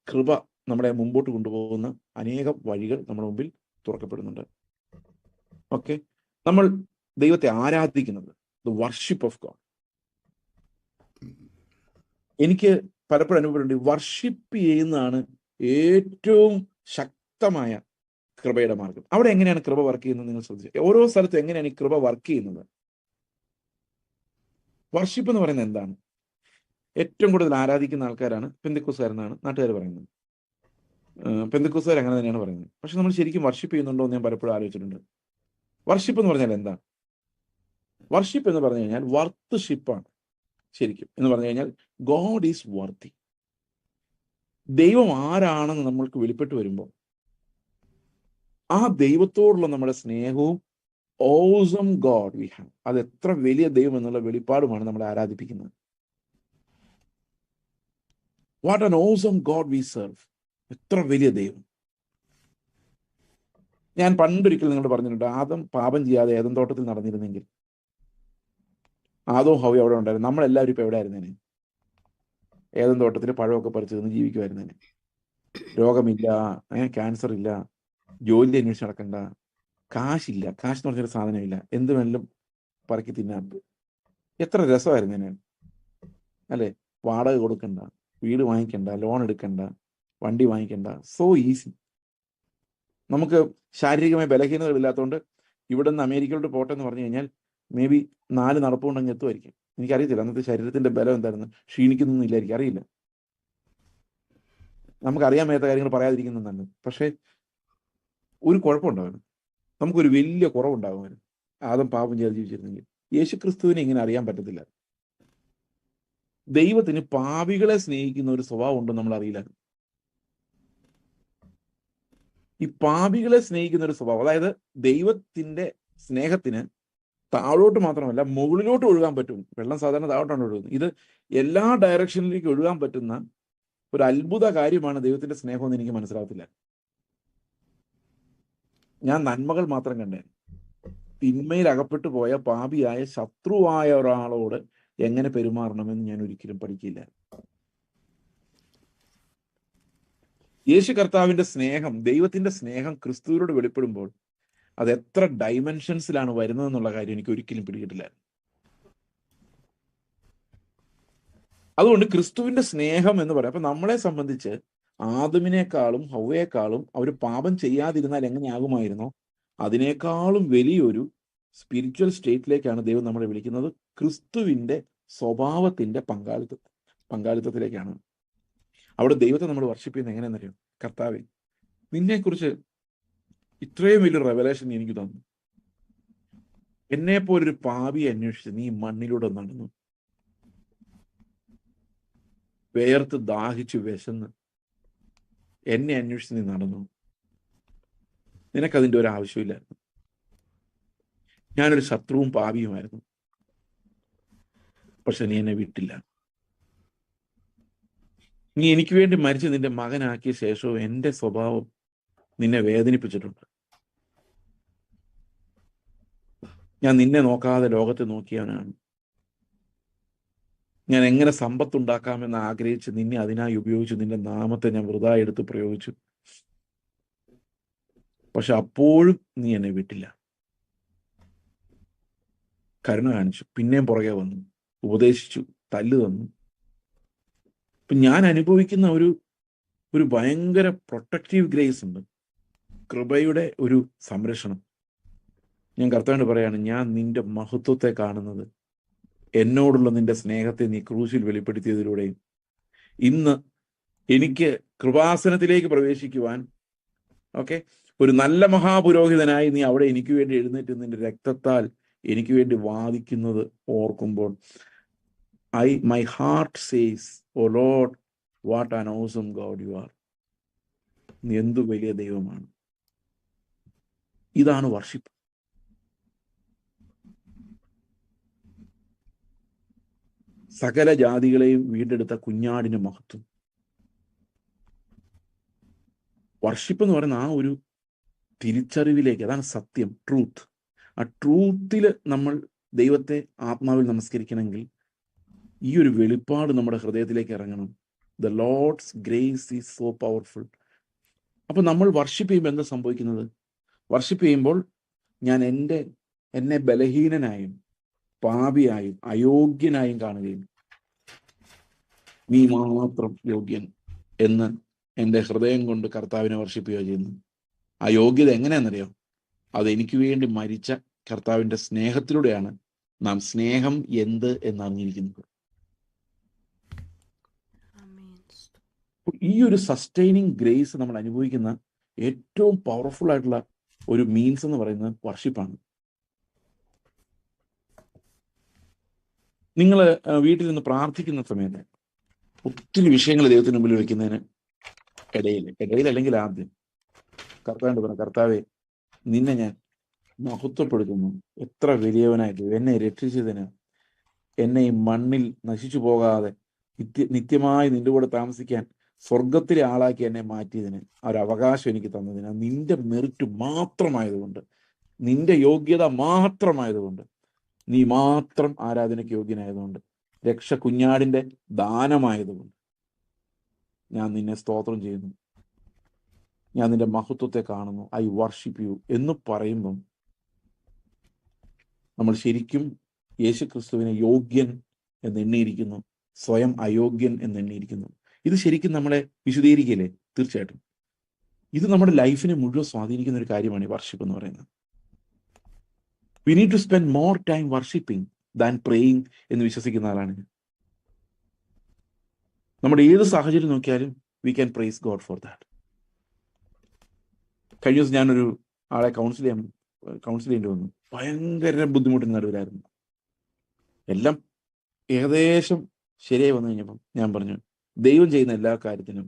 കൃപ നമ്മളെ മുമ്പോട്ട് കൊണ്ടുപോകുന്ന അനേകം വഴികൾ നമ്മുടെ മുമ്പിൽ തുറക്കപ്പെടുന്നുണ്ട്. ഓക്കെ, നമ്മൾ ദൈവത്തെ ആരാധിക്കുന്നത്, ദ വർഷിപ്പ് ഓഫ് ഗോഡ്. എനിക്ക് പലപ്പോഴും അനുഭവപ്പെടുന്നുണ്ട്, വർഷിപ്പ് ചെയ്യുന്നതാണ് ഏറ്റവും ശക്തമായ കൃപയുടെ മാർഗം. അവിടെ എങ്ങനെയാണ് കൃപ വർക്ക് ചെയ്യുന്നത് നിങ്ങൾ ശ്രദ്ധിച്ചു? ഓരോ സ്ഥലത്തും എങ്ങനെയാണ് ഈ കൃപ വർക്ക് ചെയ്യുന്നത്? വർഷിപ്പ് എന്ന് പറയുന്നത് എന്താണ്? ഏറ്റവും കൂടുതൽ ആരാധിക്കുന്ന ആൾക്കാരാണ് പെന്തക്കോസ്തുകാരെന്നാണ് നാട്ടുകാർ പറയുന്നത്. പെന്തക്കോസ്തുകാർ അങ്ങനെ തന്നെയാണ് പറയുന്നത്. പക്ഷെ നമ്മൾ ശരിക്കും വർഷിപ്പ് ചെയ്യുന്നുണ്ടോ എന്ന് ഞാൻ പലപ്പോഴും ആലോചിച്ചിട്ടുണ്ട്. വർഷിപ്പ് എന്ന് പറഞ്ഞാൽ എന്താണ്? വർഷിപ്പ് എന്ന് പറഞ്ഞു കഴിഞ്ഞാൽ വർത്ത്-ഷിപ്പാണ് ശരിക്കും. എന്ന് പറഞ്ഞു കഴിഞ്ഞാൽ ഗോഡ് ഈസ് വർത്തി. ദൈവം ആരാണെന്ന് നമ്മൾക്ക് വെളിപ്പെട്ട് വരുമ്പോൾ ആ ദൈവത്തോടുള്ള നമ്മുടെ സ്നേഹവും ഓസം ഗോഡ് വി ഹാവ്, അത് എത്ര വലിയ ദൈവം എന്നുള്ള വെളിപ്പാടുമാണ് നമ്മളെ ആരാധിപ്പിക്കുന്നത്. What an awesome God we serve, എത്ര വലിയ ദൈവം. ഞാൻ പണ്ടൊരിക്കൽ നിങ്ങളോട് പറഞ്ഞിട്ടുണ്ട്, ആദം പാപം ചെയ്യാതെ ഏദൻ തോട്ടത്തിൽ നടന്നിരുന്നെങ്കിൽ ആദവും ഹവ്വയും അവിടെ ഉണ്ടായിരുന്നു, നമ്മളെല്ലാവരും ഇപ്പൊ എവിടെ ആയിരുന്നേനെ? ഏദൻ തോട്ടത്തിൽ പഴമൊക്കെ പറിച്ചു നിന്ന് ജീവിക്കുമായിരുന്നേനെ. രോഗമില്ല, ക്യാൻസർ ഇല്ല, ജോലി അന്വേഷിച്ച് നടക്കണ്ട, കാശില്ല, കാശ് എന്ന് പറഞ്ഞൊരു സാധനമില്ല, എന്ത് വേണമെങ്കിലും പറക്കി തിന്നാൻ. എത്ര രസമായിരുന്നേനെ അല്ലെ? വാടക കൊടുക്കണ്ട, വീട് വാങ്ങിക്കണ്ട, ലോൺ എടുക്കണ്ട, വണ്ടി വാങ്ങിക്കണ്ട, സോ ഈസി. നമുക്ക് ശാരീരികമായ ബലഹീനതകളില്ലാത്തതുകൊണ്ട് ഇവിടെ നിന്ന് അമേരിക്കയിലോട്ട് പോട്ടെ എന്ന് പറഞ്ഞു കഴിഞ്ഞാൽ മേ ബി 4 നടപ്പുകൊണ്ടെങ്കിൽ എത്തുമായിരിക്കും. എനിക്കറിയത്തില്ല അന്നത്തെ ശരീരത്തിന്റെ ബലം എന്തായിരുന്നു, ക്ഷീണിക്കുന്നൊന്നുമില്ലായിരിക്കും, അറിയില്ല. നമുക്കറിയാൻ മേത്ത കാര്യങ്ങൾ പറയാതിരിക്കുന്നത് നല്ലത്. പക്ഷെ ഒരു കുഴപ്പമുണ്ടാകും, നമുക്കൊരു വലിയ കുറവുണ്ടാകുമായിരുന്നു ആദം പാപം ചെയ്ത് ജീവിച്ചിരുന്നെങ്കിൽ. യേശു ക്രിസ്തുവിനെ ഇങ്ങനെ അറിയാൻ പറ്റത്തില്ല. ദൈവത്തിന് പാപികളെ സ്നേഹിക്കുന്ന ഒരു സ്വഭാവം ഉണ്ടെന്ന് നമ്മൾ അറിയില്ല. ഈ പാപികളെ സ്നേഹിക്കുന്ന ഒരു സ്വഭാവം, അതായത് ദൈവത്തിന്റെ സ്നേഹത്തിന് താഴോട്ട് മാത്രമല്ല മുകളിലോട്ട് ഒഴുകാൻ പറ്റും. വെള്ളം സാധാരണ താഴോട്ടാണ് ഒഴുകുന്നത്. ഇത് എല്ലാ ഡയറക്ഷനിലേക്ക് ഒഴുകാൻ പറ്റുന്ന ഒരു അത്ഭുത കാര്യമാണ് ദൈവത്തിന്റെ സ്നേഹം എന്ന് എനിക്ക് മനസ്സിലാകത്തില്ല. ഞാൻ നന്മകൾ മാത്രം കണ്ടേ. തിന്മയിൽ അകപ്പെട്ടു പോയ പാപിയായ ശത്രുവായ ഒരാളോട് എങ്ങനെ പെരുമാറണമെന്ന് ഞാൻ ഒരിക്കലും പഠിക്കില്ല. യേശു കർത്താവിന്റെ സ്നേഹം, ദൈവത്തിന്റെ സ്നേഹം ക്രിസ്തുവിനോട് വെളിപ്പെടുമ്പോൾ അത് എത്ര ഡൈമെൻഷൻസിലാണ് വരുന്നതെന്നുള്ള കാര്യം എനിക്ക് ഒരിക്കലും പിടികിട്ടില്ല. അതുകൊണ്ട് ക്രിസ്തുവിന്റെ സ്നേഹം എന്ന് പറയാം. അപ്പൊ നമ്മളെ സംബന്ധിച്ച് ആദമിനേക്കാളും ഹവ്വയേക്കാളും അവർ പാപം ചെയ്യാതിരുന്നാൽ എങ്ങനെയാകുമായിരുന്നോ അതിനേക്കാളും വലിയൊരു സ്പിരിച്വൽ സ്റ്റേറ്റിലേക്കാണ് ദൈവം നമ്മളെ വിളിക്കുന്നത്. ക്രിസ്തുവിന്റെ സ്വഭാവത്തിന്റെ പങ്കാളിത്തത്തിലേക്കാണ്. അവിടെ ദൈവത്തെ നമ്മൾ വർഷിപ്പ് ചെയ്യുന്നത് എങ്ങനെയെന്നറിയാം? കർത്താവേ, നിന്നെക്കുറിച്ച് ഇത്രയും വലിയൊരു റെവലേഷൻ നീ എനിക്ക് തന്നു. എന്നെ പോലൊരു പാപിയെ അന്വേഷിച്ച് നീ മണ്ണിലൂടെ നടന്നു, വേർത്ത് ദാഹിച്ചു വിശന്ന് എന്നെ അന്വേഷിച്ച് നീ നടന്നു. നിനക്കതിൻ്റെ ഒരു ആവശ്യമില്ലായിരുന്നു. ഞാനൊരു ശത്രുവും പാപിയുമായിരുന്നു, പക്ഷെ നീ എന്നെ വിട്ടില്ല. നീ എനിക്ക് വേണ്ടി മരിച്ച് നിന്റെ മകനാക്കിയ ശേഷവും എൻ്റെ സ്വഭാവം നിന്നെ വേദനിപ്പിച്ചിട്ടുണ്ട്. ഞാൻ നിന്നെ നോക്കാതെ ലോകത്തെ നോക്കിയവനാണ്. ഞാൻ എങ്ങനെ സമ്പത്തുണ്ടാക്കാമെന്ന് ആഗ്രഹിച്ച് നിന്നെ അതിനായി ഉപയോഗിച്ചു. നിന്റെ നാമത്തെ ഞാൻ വൃഥാ എടുത്ത് പ്രയോഗിച്ചു. പക്ഷെ അപ്പോഴും നീ എന്നെ വിട്ടില്ല. കരുണ കാണിച്ചു, പിന്നെയും പുറകെ വന്നു, ഉപദേശിച്ചു, തല്ല് തന്നു. ഇപ്പൊ ഞാൻ അനുഭവിക്കുന്ന ഒരു ഭയങ്കര പ്രൊട്ടക്റ്റീവ് ഗ്രേസ് ഉണ്ട്, കൃപയുടെ ഒരു സംരക്ഷണം. ഞാൻ കർത്താവിനോട് പറയാണ്, ഞാൻ നിന്റെ മഹത്വത്തെ കാണുന്നത് എന്നോടുള്ള നിന്റെ സ്നേഹത്തെ നീ ക്രൂശിൽ വെളിപ്പെടുത്തിയതിലൂടെയും ഇന്ന് എനിക്ക് കൃപാസനത്തിലേക്ക് പ്രവേശിക്കുവാൻ ഒരു നല്ല മഹാപുരോഹിതനായി നീ അവിടെ എനിക്ക് വേണ്ടി എഴുന്നേറ്റ് നിന്റെ രക്തത്താൽ എനിക്ക് വേണ്ടി വാദിക്കുന്നത് ഓർക്കുമ്പോൾ my heart says, O Lord, what an awesome God you are. നീ എന്തു വലിയ ദൈവമാണ്. ഇതാണ് വർഷിപ്പ്. സകല ജാതികളെയും വീണ്ടെടുത്ത കുഞ്ഞാടിന്റെ മഹത്വം. വർഷിപ്പ് എന്ന് പറയുന്ന ആ ഒരു തിരിച്ചറിവിലേക്ക്, അതാണ് സത്യം, ട്രൂത്ത്. ആ ട്രൂത്തിൽ നമ്മൾ ദൈവത്തെ ആത്മാവിൽ നമസ്കരിക്കണമെങ്കിൽ ഈ ഒരു വെളിപ്പാട് നമ്മുടെ ഹൃദയത്തിലേക്ക് ഇറങ്ങണം. The Lord's grace is so powerful. അപ്പൊ നമ്മൾ വർഷിപ്പ് ചെയ്യുമ്പോൾ എന്താ സംഭവിക്കുന്നത്? വർഷിപ്പ് ചെയ്യുമ്പോൾ ഞാൻ എന്നെ ബലഹീനനായും പാപിയായും അയോഗ്യനായും കാണുകയും നീ മാത്രം യോഗ്യൻ എന്ന് എൻ്റെ ഹൃദയം കൊണ്ട് കർത്താവിനെ വർഷിപ്പ് ചെയ്യുന്നു. ആ യോഗ്യത എങ്ങനെയാണെന്നറിയോ? അത് എനിക്ക് വേണ്ടി മരിച്ച കർത്താവിൻ്റെ സ്നേഹത്തിലൂടെയാണ് നാം സ്നേഹം എന്ത് എന്നറിഞ്ഞിരിക്കുന്നത്. ഈ ഒരു സസ്റ്റൈനിങ് ഗ്രേസ് നമ്മൾ അനുഭവിക്കുന്ന ഏറ്റവും പവർഫുൾ ആയിട്ടുള്ള ഒരു മീൻസ് എന്ന് പറയുന്നത് വർഷിപ്പാണ്. നിങ്ങൾ വീട്ടിൽ നിന്ന് പ്രാർത്ഥിക്കുന്ന സമയത്ത് ഒത്തിരി വിഷയങ്ങൾ ദൈവത്തിന് മുമ്പിൽ വെക്കുന്നതിന് ഇടയിൽ അല്ലെങ്കിൽ ആദ്യം കർത്താവിനോട് പറഞ്ഞു, കർത്താവെ, നിന്നെ ഞാൻ മഹത്വപ്പെടുത്തുന്നു. എത്ര വലിയവനായിട്ട് എന്നെ രക്ഷിച്ചതിന്, എന്നെ ഈ മണ്ണിൽ നശിച്ചു പോകാതെ നിത്യമായി നിന്റെ കൂടെ താമസിക്കാൻ സ്വർഗത്തിലെ ആളാക്കി എന്നെ മാറ്റിയതിന്, ആ ഒരു അവകാശം എനിക്ക് തന്നതിന്, നിന്റെ മെറിറ്റ് മാത്രമായതുകൊണ്ട്, നിന്റെ യോഗ്യത മാത്രമായതുകൊണ്ട്, നീ മാത്രം ആരാധനയ്ക്ക് യോഗ്യനായതുകൊണ്ട്, രക്ഷ കുഞ്ഞാടിന്റെ ദാനമായതുകൊണ്ട് ഞാൻ നിന്നെ സ്തോത്രം ചെയ്യുന്നു, ഞാൻ നിന്റെ മഹത്വത്തെ കാണുന്നു, ഐ വർഷിപ്പ് യു എന്ന് പറയുമ്പം നമ്മൾ ശരിക്കും യേശു ക്രിസ്തുവിനെ യോഗ്യൻ എന്ന് എണ്ണിയിരിക്കുന്നു, സ്വയം അയോഗ്യൻ എന്ന് എണ്ണിയിരിക്കുന്നു. ഇത് ശരിക്കും നമ്മളെ വിശദീകരിക്കില്ലേ? തീർച്ചയായിട്ടും ഇത് നമ്മുടെ ലൈഫിനെ മുഴുവൻ സ്വാധീനിക്കുന്ന ഒരു കാര്യമാണ് ഈ വർഷിപ്പ് എന്ന് പറയുന്നത്. We need to spend more time worshipping than praying എന്ന് വിശ്വസിക്കുന്ന ആളാണ് ഞാൻ. നമ്മുടെ ഏത് സാഹചര്യം നോക്കിയാലും we can praise God for that. കഴിഞ്ഞ ദിവസം ഞാനൊരു ആളെ കൗൺസിൽ ചെയ്യേണ്ടി വന്നു. ഭയങ്കര ബുദ്ധിമുട്ടിന് നടുവിലായിരുന്നു. എല്ലാം ഏകദേശം ശരിയായി വന്നു കഴിഞ്ഞപ്പം ഞാൻ പറഞ്ഞു, ദൈവം ചെയ്യുന്ന എല്ലാ കാര്യത്തിനും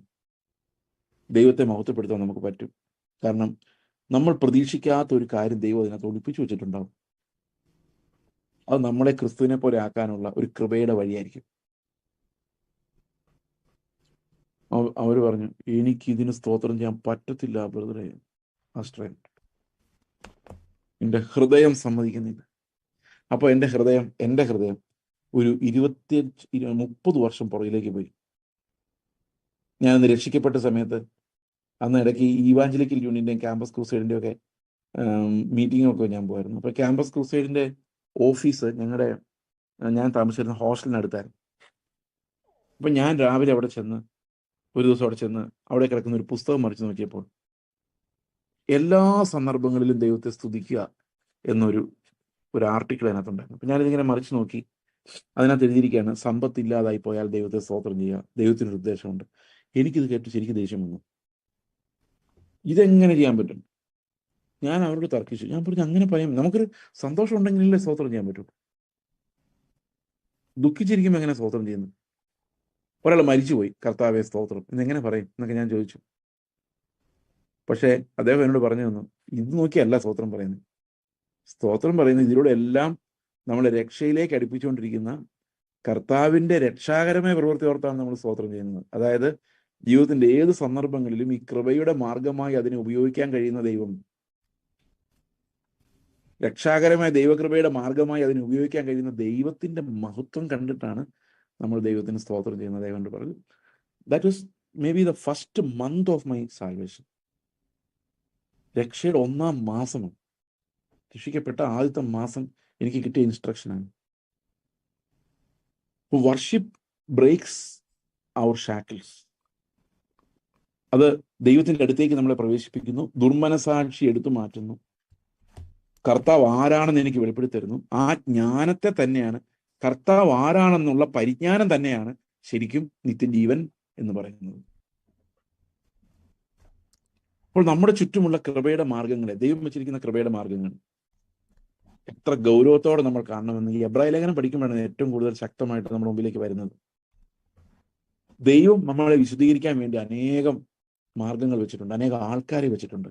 ദൈവത്തെ മഹത്വപ്പെടുത്താൻ നമുക്ക് പറ്റും. കാരണം നമ്മൾ പ്രതീക്ഷിക്കാത്ത ഒരു കാര്യം ദൈവം അതിനകത്ത് ഒളിപ്പിച്ചു വെച്ചിട്ടുണ്ടാവും. അത് നമ്മളെ ക്രിസ്തുവിനെ പോലെ ആക്കാനുള്ള ഒരു കൃപയുടെ വഴിയായിരിക്കും. അവർ പറഞ്ഞു, എനിക്ക് ഇതിന് സ്തോത്രം ചെയ്യാൻ പറ്റത്തില്ല ബ്രദറെ, മാസ്റ്ററെ, എൻ്റെ ഹൃദയം സമ്മതിക്കുന്നില്ല. അപ്പോൾ എൻ്റെ ഹൃദയം ഒരു 25-30 വർഷം പുറകിലേക്ക് പോയി. ഞാനന്ന് രക്ഷിക്കപ്പെട്ട സമയത്ത് അന്ന് ഇടയ്ക്ക് ഈവാഞ്ചലിക്കൽ യൂണിയൻ്റെയും ക്യാമ്പസ് ക്രൂസൈഡിൻ്റെയും ഒക്കെ മീറ്റിങ്ങൊക്കെ ഞാൻ പോയിരുന്നു. അപ്പോൾ ക്യാമ്പസ് ക്രൂസൈഡിൻ്റെ ഓഫീസ് ഞാൻ താമസിച്ചിരുന്ന ഹോസ്റ്റലിനടുത്തായിരുന്നു. അപ്പം ഞാൻ രാവിലെ അവിടെ ചെന്ന് ഒരു ദിവസം അവിടെ കിടക്കുന്ന ഒരു പുസ്തകം മറിച്ച് നോക്കിയപ്പോൾ എല്ലാ സന്ദർഭങ്ങളിലും ദൈവത്തെ സ്തുതിക്കുക എന്നൊരു ആർട്ടിക്കിൾ അതിനകത്തുണ്ടായിരുന്നു. അപ്പം ഞാനിതിങ്ങനെ മറിച്ച് നോക്കി. അതിനകത്ത് എഴുതിയിരിക്കുകയാണ്, സമ്പത്തില്ലാതായി പോയാൽ ദൈവത്തെ സ്തോത്രം ചെയ്യുക, ദൈവത്തിനൊരു ഉദ്ദേശമുണ്ട്. എനിക്കിത് കേട്ട് ശരിക്കും ദേഷ്യം വന്നു. ഇതെങ്ങനെ ചെയ്യാൻ പറ്റും? ഞാൻ അവരോട് തർക്കിച്ചു. ഞാൻ പറഞ്ഞു, അങ്ങനെ പറയാം, നമുക്കൊരു സന്തോഷം ഉണ്ടെങ്കിലല്ലേ സ്തോത്രം ചെയ്യാൻ പറ്റൂ. ദുഃഖിച്ചിരിക്കുമ്പോൾ എങ്ങനെ സ്തോത്രം ചെയ്യുന്നു? ഒരാൾ മരിച്ചുപോയി, കർത്താവേ സ്തോത്രം എന്നെങ്ങനെ പറയും എന്നൊക്കെ ഞാൻ ചോദിച്ചു. പക്ഷേ അദ്ദേഹം എന്നോട് പറഞ്ഞു തന്നു, ഇത് നോക്കിയല്ല സ്തോത്രം പറയുന്നത്. സ്തോത്രം പറയുന്നത് ഇതിലൂടെ എല്ലാം നമ്മളെ രക്ഷയിലേക്ക് അടുപ്പിച്ചുകൊണ്ടിരിക്കുന്ന കർത്താവിൻ്റെ രക്ഷാകരമായ പ്രവൃത്തി ഓർത്താണ് നമ്മൾ സ്തോത്രം ചെയ്യുന്നത്. അതായത് ജീവിതത്തിന്റെ ഏത് സന്ദർഭങ്ങളിലും ഈ കൃപയുടെ മാർഗമായി അതിനെ ഉപയോഗിക്കാൻ കഴിയുന്ന ദൈവം, രക്ഷാകരമായ ദൈവകൃപയുടെ മാർഗമായി അതിനെ ഉപയോഗിക്കാൻ കഴിയുന്ന ദൈവത്തിന്റെ മഹത്വം കണ്ടിട്ടാണ് നമ്മൾ ദൈവത്തിന് സ്തോത്രം ചെയ്യുന്നത്. ദൈവം പറഞ്ഞു, that was may be the first month of my salvation. രക്ഷയുടെ 1-ാം മാസമാണ്, രക്ഷിക്കപ്പെട്ട ആദ്യത്തെ മാസം എനിക്ക് കിട്ടിയ ഇൻസ്ട്രക്ഷനാണ്. വർഷിപ്പ് ബ്രേക്സ് അവർ ഷാക്കിൾസ്. അത് ദൈവത്തിന്റെ അടുത്തേക്ക് നമ്മളെ പ്രവേശിപ്പിക്കുന്നു, ദുർമനസാക്ഷി എടുത്തു മാറ്റുന്നു, കർത്താവ് ആരാണെന്ന് എനിക്ക് വെളിപ്പെടുത്തി തരുന്നു. ആ ജ്ഞാനത്തെ തന്നെയാണ്, കർത്താവ് ആരാണെന്നുള്ള പരിജ്ഞാനം തന്നെയാണ് ശരിക്കും നിത്യജീവൻ എന്ന് പറയുന്നത്. അപ്പോൾ നമ്മുടെ ചുറ്റുമുള്ള കൃപയുടെ മാർഗങ്ങളെ, ദൈവം വെച്ചിരിക്കുന്ന കൃപയുടെ മാർഗങ്ങൾ എത്ര ഗൗരവത്തോടെ നമ്മൾ കാണണമെന്ന് ഈ എബ്രായ ലേഖനം പഠിക്കുമ്പോഴാണ് ഏറ്റവും കൂടുതൽ ശക്തമായിട്ട് നമ്മുടെ മുമ്പിലേക്ക് വരുന്നത്. ദൈവം നമ്മളെ വിശുദ്ധീകരിക്കാൻ വേണ്ടി അനേകം മാർഗങ്ങൾ വെച്ചിട്ടുണ്ട്, അനേകം ആൾക്കാരെ വെച്ചിട്ടുണ്ട്.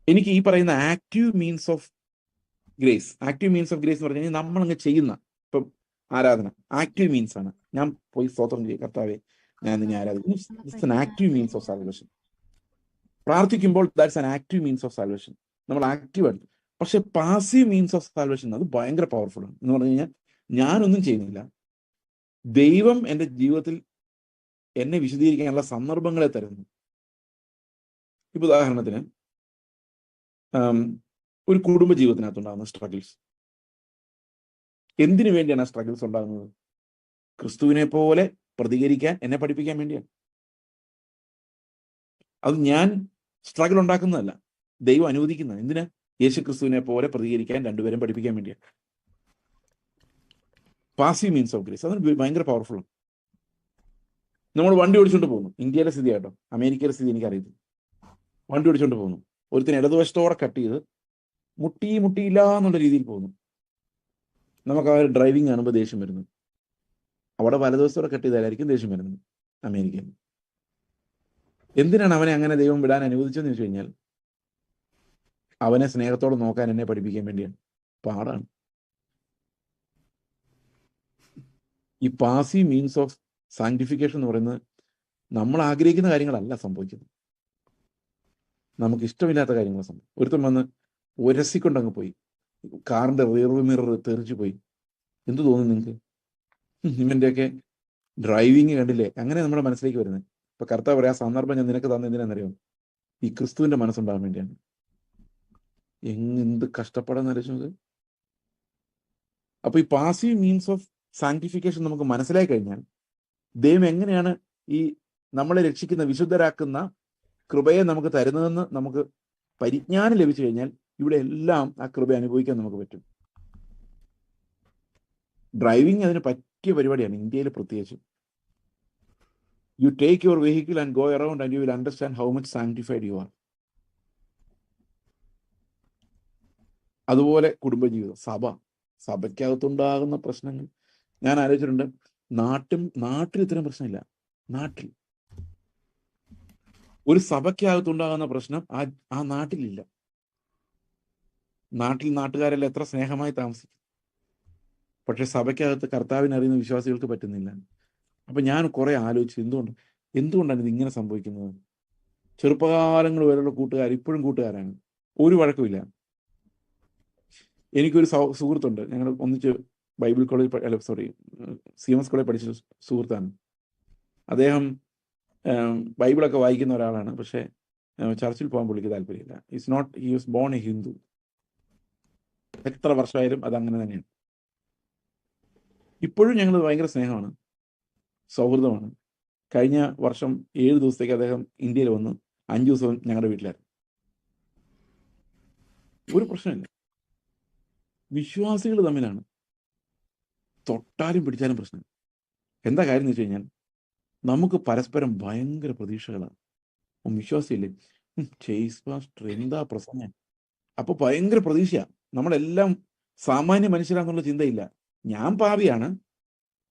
എനിക്ക് ഈ പറയുന്ന ആക്റ്റീവ് മീൻസ് ഓഫ് ഗ്രേസ് എന്ന് പറഞ്ഞു കഴിഞ്ഞാൽ നമ്മളങ്ങ് ചെയ്യുന്ന, ഇപ്പം ആരാധന ആക്റ്റീവ് മീൻസ് ആണ്. ഞാൻ പോയി സ്തോത്രം ചെയ്യും, കർത്താവെ ഞാൻ നിന്നെ ആരാധിക്കും. It's an active means of salvation. പ്രാർത്ഥിക്കുമ്പോൾ that's an active means of salvation. നമ്മൾ ആക്റ്റീവാണ്. പക്ഷെ പാസീവ് മീൻസ് ഓഫ് സാൽവേഷൻ അത് ഭയങ്കര പവർഫുൾ ആണ്. എന്ന് പറഞ്ഞു കഴിഞ്ഞാൽ ഞാനൊന്നും ചെയ്യുന്നില്ല, ദൈവം എൻ്റെ ജീവിതത്തിൽ എന്നെ വിശദീകരിക്കാനുള്ള സന്ദർഭങ്ങളെ തരുന്നു. ഇപ്പൊ ഉദാഹരണത്തിന് ഒരു കുടുംബ ജീവിതത്തിനകത്തുണ്ടാകുന്ന സ്ട്രഗിൾസ്, എന്തിനു വേണ്ടിയാണ് ആ സ്ട്രഗിൾസ് ഉണ്ടാകുന്നത്? ക്രിസ്തുവിനെ പോലെ പ്രതികരിക്കാൻ എന്നെ പഠിപ്പിക്കാൻ വേണ്ടിയാണ്. അത് ഞാൻ സ്ട്രഗിൾ ഉണ്ടാക്കുന്നതല്ല, ദൈവം അനുവദിക്കുന്നത്. എന്തിനാ? യേശു ക്രിസ്തുവിനെ പോലെ പ്രതികരിക്കാൻ രണ്ടുപേരും പഠിപ്പിക്കാൻ വേണ്ടിയാണ്. പാസീവ് മീൻസ് ഓഫ് ഗ്രേസ് അത് ഭയങ്കര പവർഫുൾ ആണ്. നമ്മൾ വണ്ടി ഓടിച്ചുകൊണ്ട് പോകുന്നു, ഇന്ത്യയിലെ സ്ഥിതി ആട്ടോ, അമേരിക്കയിലെ സ്ഥിതി എനിക്കറിയത്തില്ല. വണ്ടി ഓടിച്ചുകൊണ്ട് പോകുന്നു, ഒരുത്തിന് ഇടതുവശത്തോടെ കട്ട് ചെയ്ത് മുട്ടിയില്ല എന്നുള്ള രീതിയിൽ പോകുന്നു. നമുക്ക് ആ ഒരു ഡ്രൈവിംഗ് കാണുമ്പോൾ ദേഷ്യം വരുന്നു. അവിടെ വലതുവശത്തോടെ കട്ട് ചെയ്താലായിരിക്കും ദേഷ്യം വരുന്നത് അമേരിക്കയിൽ. എന്തിനാണ് അവനെ അങ്ങനെ ദൈവം വിടാൻ അനുവദിച്ചതെന്ന് ചോദിച്ചു കഴിഞ്ഞാൽ അവനെ സ്നേഹത്തോടെ നോക്കാൻ എന്നെ പഠിപ്പിക്കാൻ വേണ്ടിയാണ്. പാടാണ്. ഈ പാസീവ് മീൻസ് ഓഫ് സാങ്ക്ടിഫിക്കേഷൻ എന്ന് പറയുന്നത് നമ്മൾ ആഗ്രഹിക്കുന്ന കാര്യങ്ങളല്ല സംഭവിക്കുന്നത്, നമുക്ക് ഇഷ്ടമില്ലാത്ത കാര്യങ്ങൾ സംഭവിക്കും. ഒരുത്തം വന്ന് ഉരസിക്കൊണ്ടങ്ങ് പോയി, കാറിന്റെ റിയർ മിറർ തെറിച്ചു പോയി. എന്ത് തോന്നുന്നു നിങ്ങൾക്ക്? ഇവന്റെയൊക്കെ ഡ്രൈവിങ് കണ്ടില്ലേ? അങ്ങനെ നമ്മുടെ മനസ്സിലേക്ക് വരുന്നത്. ഇപ്പൊ കർത്താവ് പറയാ, സന്ദർഭം ഞാൻ നിനക്ക് തന്നെ എന്തിനാണെന്നറിയാം? ഈ ക്രിസ്തുവിന്റെ മനസ്സുണ്ടാകാൻ വേണ്ടിയാണ്. എന്ത് കഷ്ടപ്പാടാന്ന് ആലോചിച്ചത്. അപ്പൊ ഈ പാസീവ് മീൻസ് ഓഫ് സാങ്ക്ടിഫിക്കേഷൻ നമുക്ക് മനസ്സിലായി കഴിഞ്ഞാൽ ദൈവം എങ്ങനെയാണ് ഈ നമ്മളെ രക്ഷിക്കുന്ന, വിശുദ്ധരാക്കുന്ന കൃപയെ നമുക്ക് തരുന്നതെന്ന് നമുക്ക് പരിജ്ഞാനം ലഭിച്ചു കഴിഞ്ഞാൽ ഇവിടെ എല്ലാം ആ കൃപ അനുഭവിക്കാൻ നമുക്ക് പറ്റും. ഡ്രൈവിംഗ് അതിന് പറ്റിയ പരിപാടിയാണ്, ഇന്ത്യയിൽ പ്രത്യേകിച്ച്. You take your vehicle and go around and you will understand how much sanctified you are. അതുപോലെ കുടുംബജീവിതം, സഭയ്ക്കകത്തുണ്ടാകുന്ന പ്രശ്നങ്ങൾ ഞാൻ ആലോചിച്ചിട്ടുണ്ട്. നാട്ടിൽ ഇത്തരം പ്രശ്നമില്ല. നാട്ടിൽ ഒരു സഭയ്ക്കകത്തുണ്ടാകുന്ന പ്രശ്നം ആ നാട്ടിലില്ല. നാട്ടുകാരെല്ലാം എത്ര സ്നേഹമായി താമസിക്കും, പക്ഷെ സഭയ്ക്കകത്ത് കർത്താവിനെ അറിയുന്ന വിശ്വാസികൾക്ക് പറ്റുന്നില്ല. അപ്പൊ ഞാൻ കുറെ ആലോചിച്ചു, എന്തുകൊണ്ടാണ് ഇത് ഇങ്ങനെ സംഭവിക്കുന്നത്? ചെറുപ്പകാലങ്ങൾ വരെയുള്ള കൂട്ടുകാർ ഇപ്പോഴും കൂട്ടുകാരാണ്, ഒരു വഴക്കുമില്ല. എനിക്കൊരു സുഹൃത്തുണ്ട്, ഞങ്ങൾ ഒന്നിച്ച് ബൈബിൾ കോളേജ് CMS കോളേജ് പഠിച്ച സുഹൃത്താണ്. അദ്ദേഹം ബൈബിളൊക്കെ വായിക്കുന്ന ഒരാളാണ്, പക്ഷെ ചർച്ചിൽ പോകാൻ പുള്ളിക്ക് താല്പര്യമില്ല. He was born A Hindu. എത്ര വർഷമായാലും അതങ്ങനെ തന്നെയാണ്. ഇപ്പോഴും ഞങ്ങൾ ഭയങ്കര സ്നേഹമാണ്, സൗഹൃദമാണ്. കഴിഞ്ഞ വർഷം 7 ദിവസത്തേക്ക് അദ്ദേഹം ഇന്ത്യയിൽ വന്ന് 5 ദിവസവും ഞങ്ങളുടെ വീട്ടിലായിരുന്നു. ഒരു പ്രശ്നമില്ല. വിശ്വാസികൾ തമ്മിലാണ് തൊട്ടാലും പിടിച്ചാലും പ്രശ്നം. എന്താ കാര്യം എന്ന് വെച്ച് കഴിഞ്ഞാൽ നമുക്ക് പരസ്പരം ഭയങ്കര പ്രതീക്ഷകളാണ്. വിശ്വാസിയില്ലേ, ചേസ് പാസ്റ്റർ എന്താ പ്രസംഗം, അപ്പൊ ഭയങ്കര പ്രതീക്ഷ. നമ്മളെല്ലാം സാമാന്യ മനുഷ്യരാന്നുള്ള ചിന്തയില്ല. ഞാൻ പാപിയാണ്,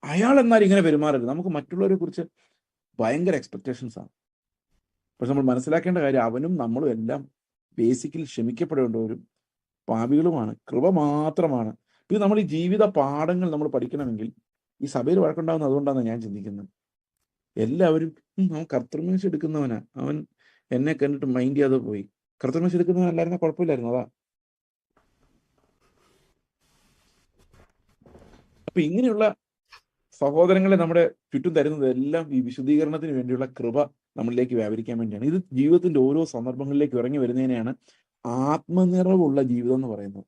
അയാൾ എന്നാൽ ഇങ്ങനെ പെരുമാറരുത്. നമുക്ക് മറ്റുള്ളവരെ കുറിച്ച് ഭയങ്കര എക്സ്പെക്ടേഷൻസ് ആണ്. പക്ഷെ നമ്മൾ മനസ്സിലാക്കേണ്ട കാര്യം, അവനും നമ്മളും എല്ലാം ബേസിക്കലി ക്ഷമിക്കപ്പെടേണ്ടവരും പാപികളുമാണ്. കൃപ മാത്രമാണ്. ഇത് നമ്മൾ ഈ ജീവിത പാഠങ്ങൾ നമ്മൾ പഠിക്കണമെങ്കിൽ ഈ സഭയിൽ വഴക്കുണ്ടാകുന്നത് അതുകൊണ്ടാണ് ഞാൻ ചിന്തിക്കുന്നത്. എല്ലാവരും അവൻ കർത്തൃമേശ എടുക്കുന്നവനാ, അവൻ എന്നെ കണ്ടിട്ട് മൈൻഡ് ചെയ്യാതെ പോയി. കർത്തൃമേശ എടുക്കുന്നവനല്ലായിരുന്ന കുഴപ്പമില്ലായിരുന്നു. അതാ. അപ്പൊ ഇങ്ങനെയുള്ള സഹോദരങ്ങളെ നമ്മുടെ ചുറ്റും തരുന്നത് എല്ലാം ഈ വിശുദ്ധീകരണത്തിന് വേണ്ടിയുള്ള കൃപ നമ്മളിലേക്ക് വ്യാപരിക്കാൻ വേണ്ടിയാണ്. ഇത് ജീവിതത്തിന്റെ ഓരോ സന്ദർഭങ്ങളിലേക്ക് ഇറങ്ങി വരുന്നതിനെയാണ് ആത്മനിറവുള്ള ജീവിതം എന്ന് പറയുന്നത്.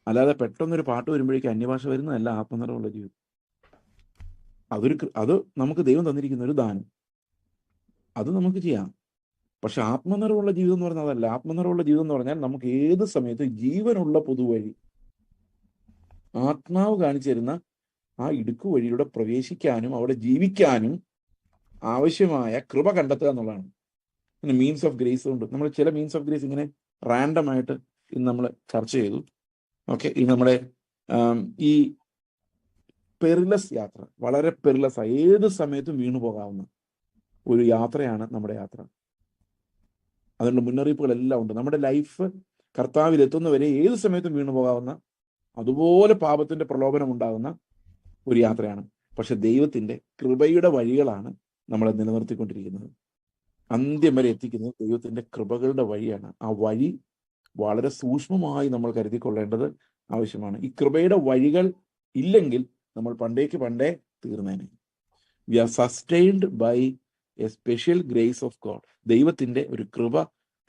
അല്ലാതെ പെട്ടെന്നൊരു പാട്ട് വരുമ്പോഴേക്കും അന്യഭാഷ വരുന്നതല്ല ആത്മനിറവുള്ള ജീവിതം. അത് നമുക്ക് ദൈവം തന്നിരിക്കുന്ന ഒരു ദാനം, അത് നമുക്ക് ചെയ്യാം. പക്ഷെ ആത്മനിറവുള്ള ജീവിതം എന്ന് പറഞ്ഞാൽ അതല്ല. ആത്മനിറവുള്ള ജീവിതം എന്ന് പറഞ്ഞാൽ നമുക്ക് ഏത് സമയത്ത് ജീവനുള്ള പൊതുവഴി, ആത്മാവ് കാണിച്ചു തരുന്ന ആ ഇടുക്കു വഴിയിലൂടെ പ്രവേശിക്കാനും അവിടെ ജീവിക്കാനും ആവശ്യമായ കൃപ കണ്ടെത്തുക എന്നുള്ളതാണ്. പിന്നെ മീൻസ് ഓഫ് ഗ്രേസ് കൊണ്ട് നമ്മൾ ചില മീൻസ് ഓഫ് ഗ്രേസ് ഇങ്ങനെ റാൻഡം ആയിട്ട് ഇന്ന് നമ്മൾ ചർച്ച ചെയ്തു. ഓക്കെ, ഈ നമ്മുടെ ഈ പെറിലസ് യാത്ര, വളരെ പെറിലസ്, ഏത് സമയത്തും വീണു പോകാവുന്ന ഒരു യാത്രയാണ് നമ്മുടെ യാത്ര. അതിനുള്ള മുന്നറിയിപ്പുകളെല്ലാം ഉണ്ട്. നമ്മുടെ ലൈഫ് കർത്താവിൽ എത്തുന്നവരെ ഏത് സമയത്തും വീണു പോകാവുന്ന, അതുപോലെ പാപത്തിന്റെ പ്രലോഭനം ഉണ്ടാകുന്ന ഒരു യാത്രയാണ്. പക്ഷെ ദൈവത്തിന്റെ കൃപയുടെ വഴികളാണ് നമ്മളെ നിലനിർത്തിക്കൊണ്ടിരിക്കുന്നത്. അന്ത്യം വരെ എത്തിക്കുന്നത് ദൈവത്തിന്റെ കൃപകളുടെ വഴിയാണ്. ആ വഴി വളരെ സൂക്ഷ്മമായി നമ്മൾ കരുതിക്കൊള്ളേണ്ടത് ആവശ്യമാണ്. ഈ കൃപയുടെ വഴികൾ ഇല്ലെങ്കിൽ നമ്മൾ പണ്ടേ തീർന്നേനെ. We are sustained by a special grace of God. ദൈവത്തിന്റെ ഒരു കൃപ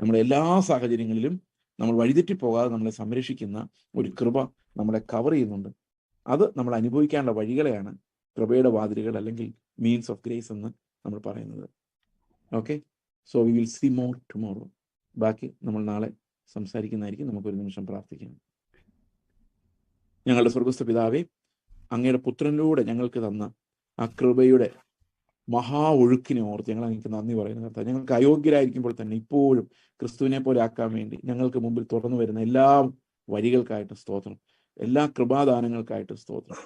നമ്മുടെ എല്ലാ സാഹചര്യങ്ങളിലും നമ്മൾ വഴിതെറ്റിപ്പോകാതെ നമ്മളെ സംരക്ഷിക്കുന്ന ഒരു കൃപ നമ്മളെ കവർ ചെയ്യുന്നുണ്ട്. അത് നമ്മൾ അനുഭവിക്കാനുള്ള വഴികളെയാണ് കൃപയുടെ വാതിലുകൾ അല്ലെങ്കിൽ മീൻസ് ഓഫ് ഗ്രേസ് എന്ന് നമ്മൾ പറയുന്നത്. Okay, so we will see more tomorrow. ബാക്കി നമ്മൾ നാളെ സംസാരിക്കുന്നതായിരിക്കും. നമുക്കൊരു നിമിഷം പ്രാർത്ഥിക്കാം. ഞങ്ങളുടെ സ്വർഗ്ഗസ്ഥ പിതാവേ, അങ്ങയുടെ പുത്രനിലൂടെ ഞങ്ങൾക്ക് തന്ന ആ കൃപയുടെ മഹാ ഒഴുക്കിനെ ഓർത്ത് ഞങ്ങൾ അങ്ങേക്ക് നന്ദി പറയുന്നു കർത്താവേ. ഞങ്ങൾക്ക് അയോഗ്യരായിരിക്കുമ്പോൾ തന്നെ ഇപ്പോഴും ക്രിസ്തുവിനെ പോലെ ആക്കാൻ വേണ്ടി ഞങ്ങൾക്ക് മുമ്പിൽ തുറന്നു വരുന്ന എല്ലാ വഴികൾക്കായിട്ട് സ്തോത്രം, എല്ലാ കൃപാദാനങ്ങൾക്കായിട്ട് സ്തോത്രം.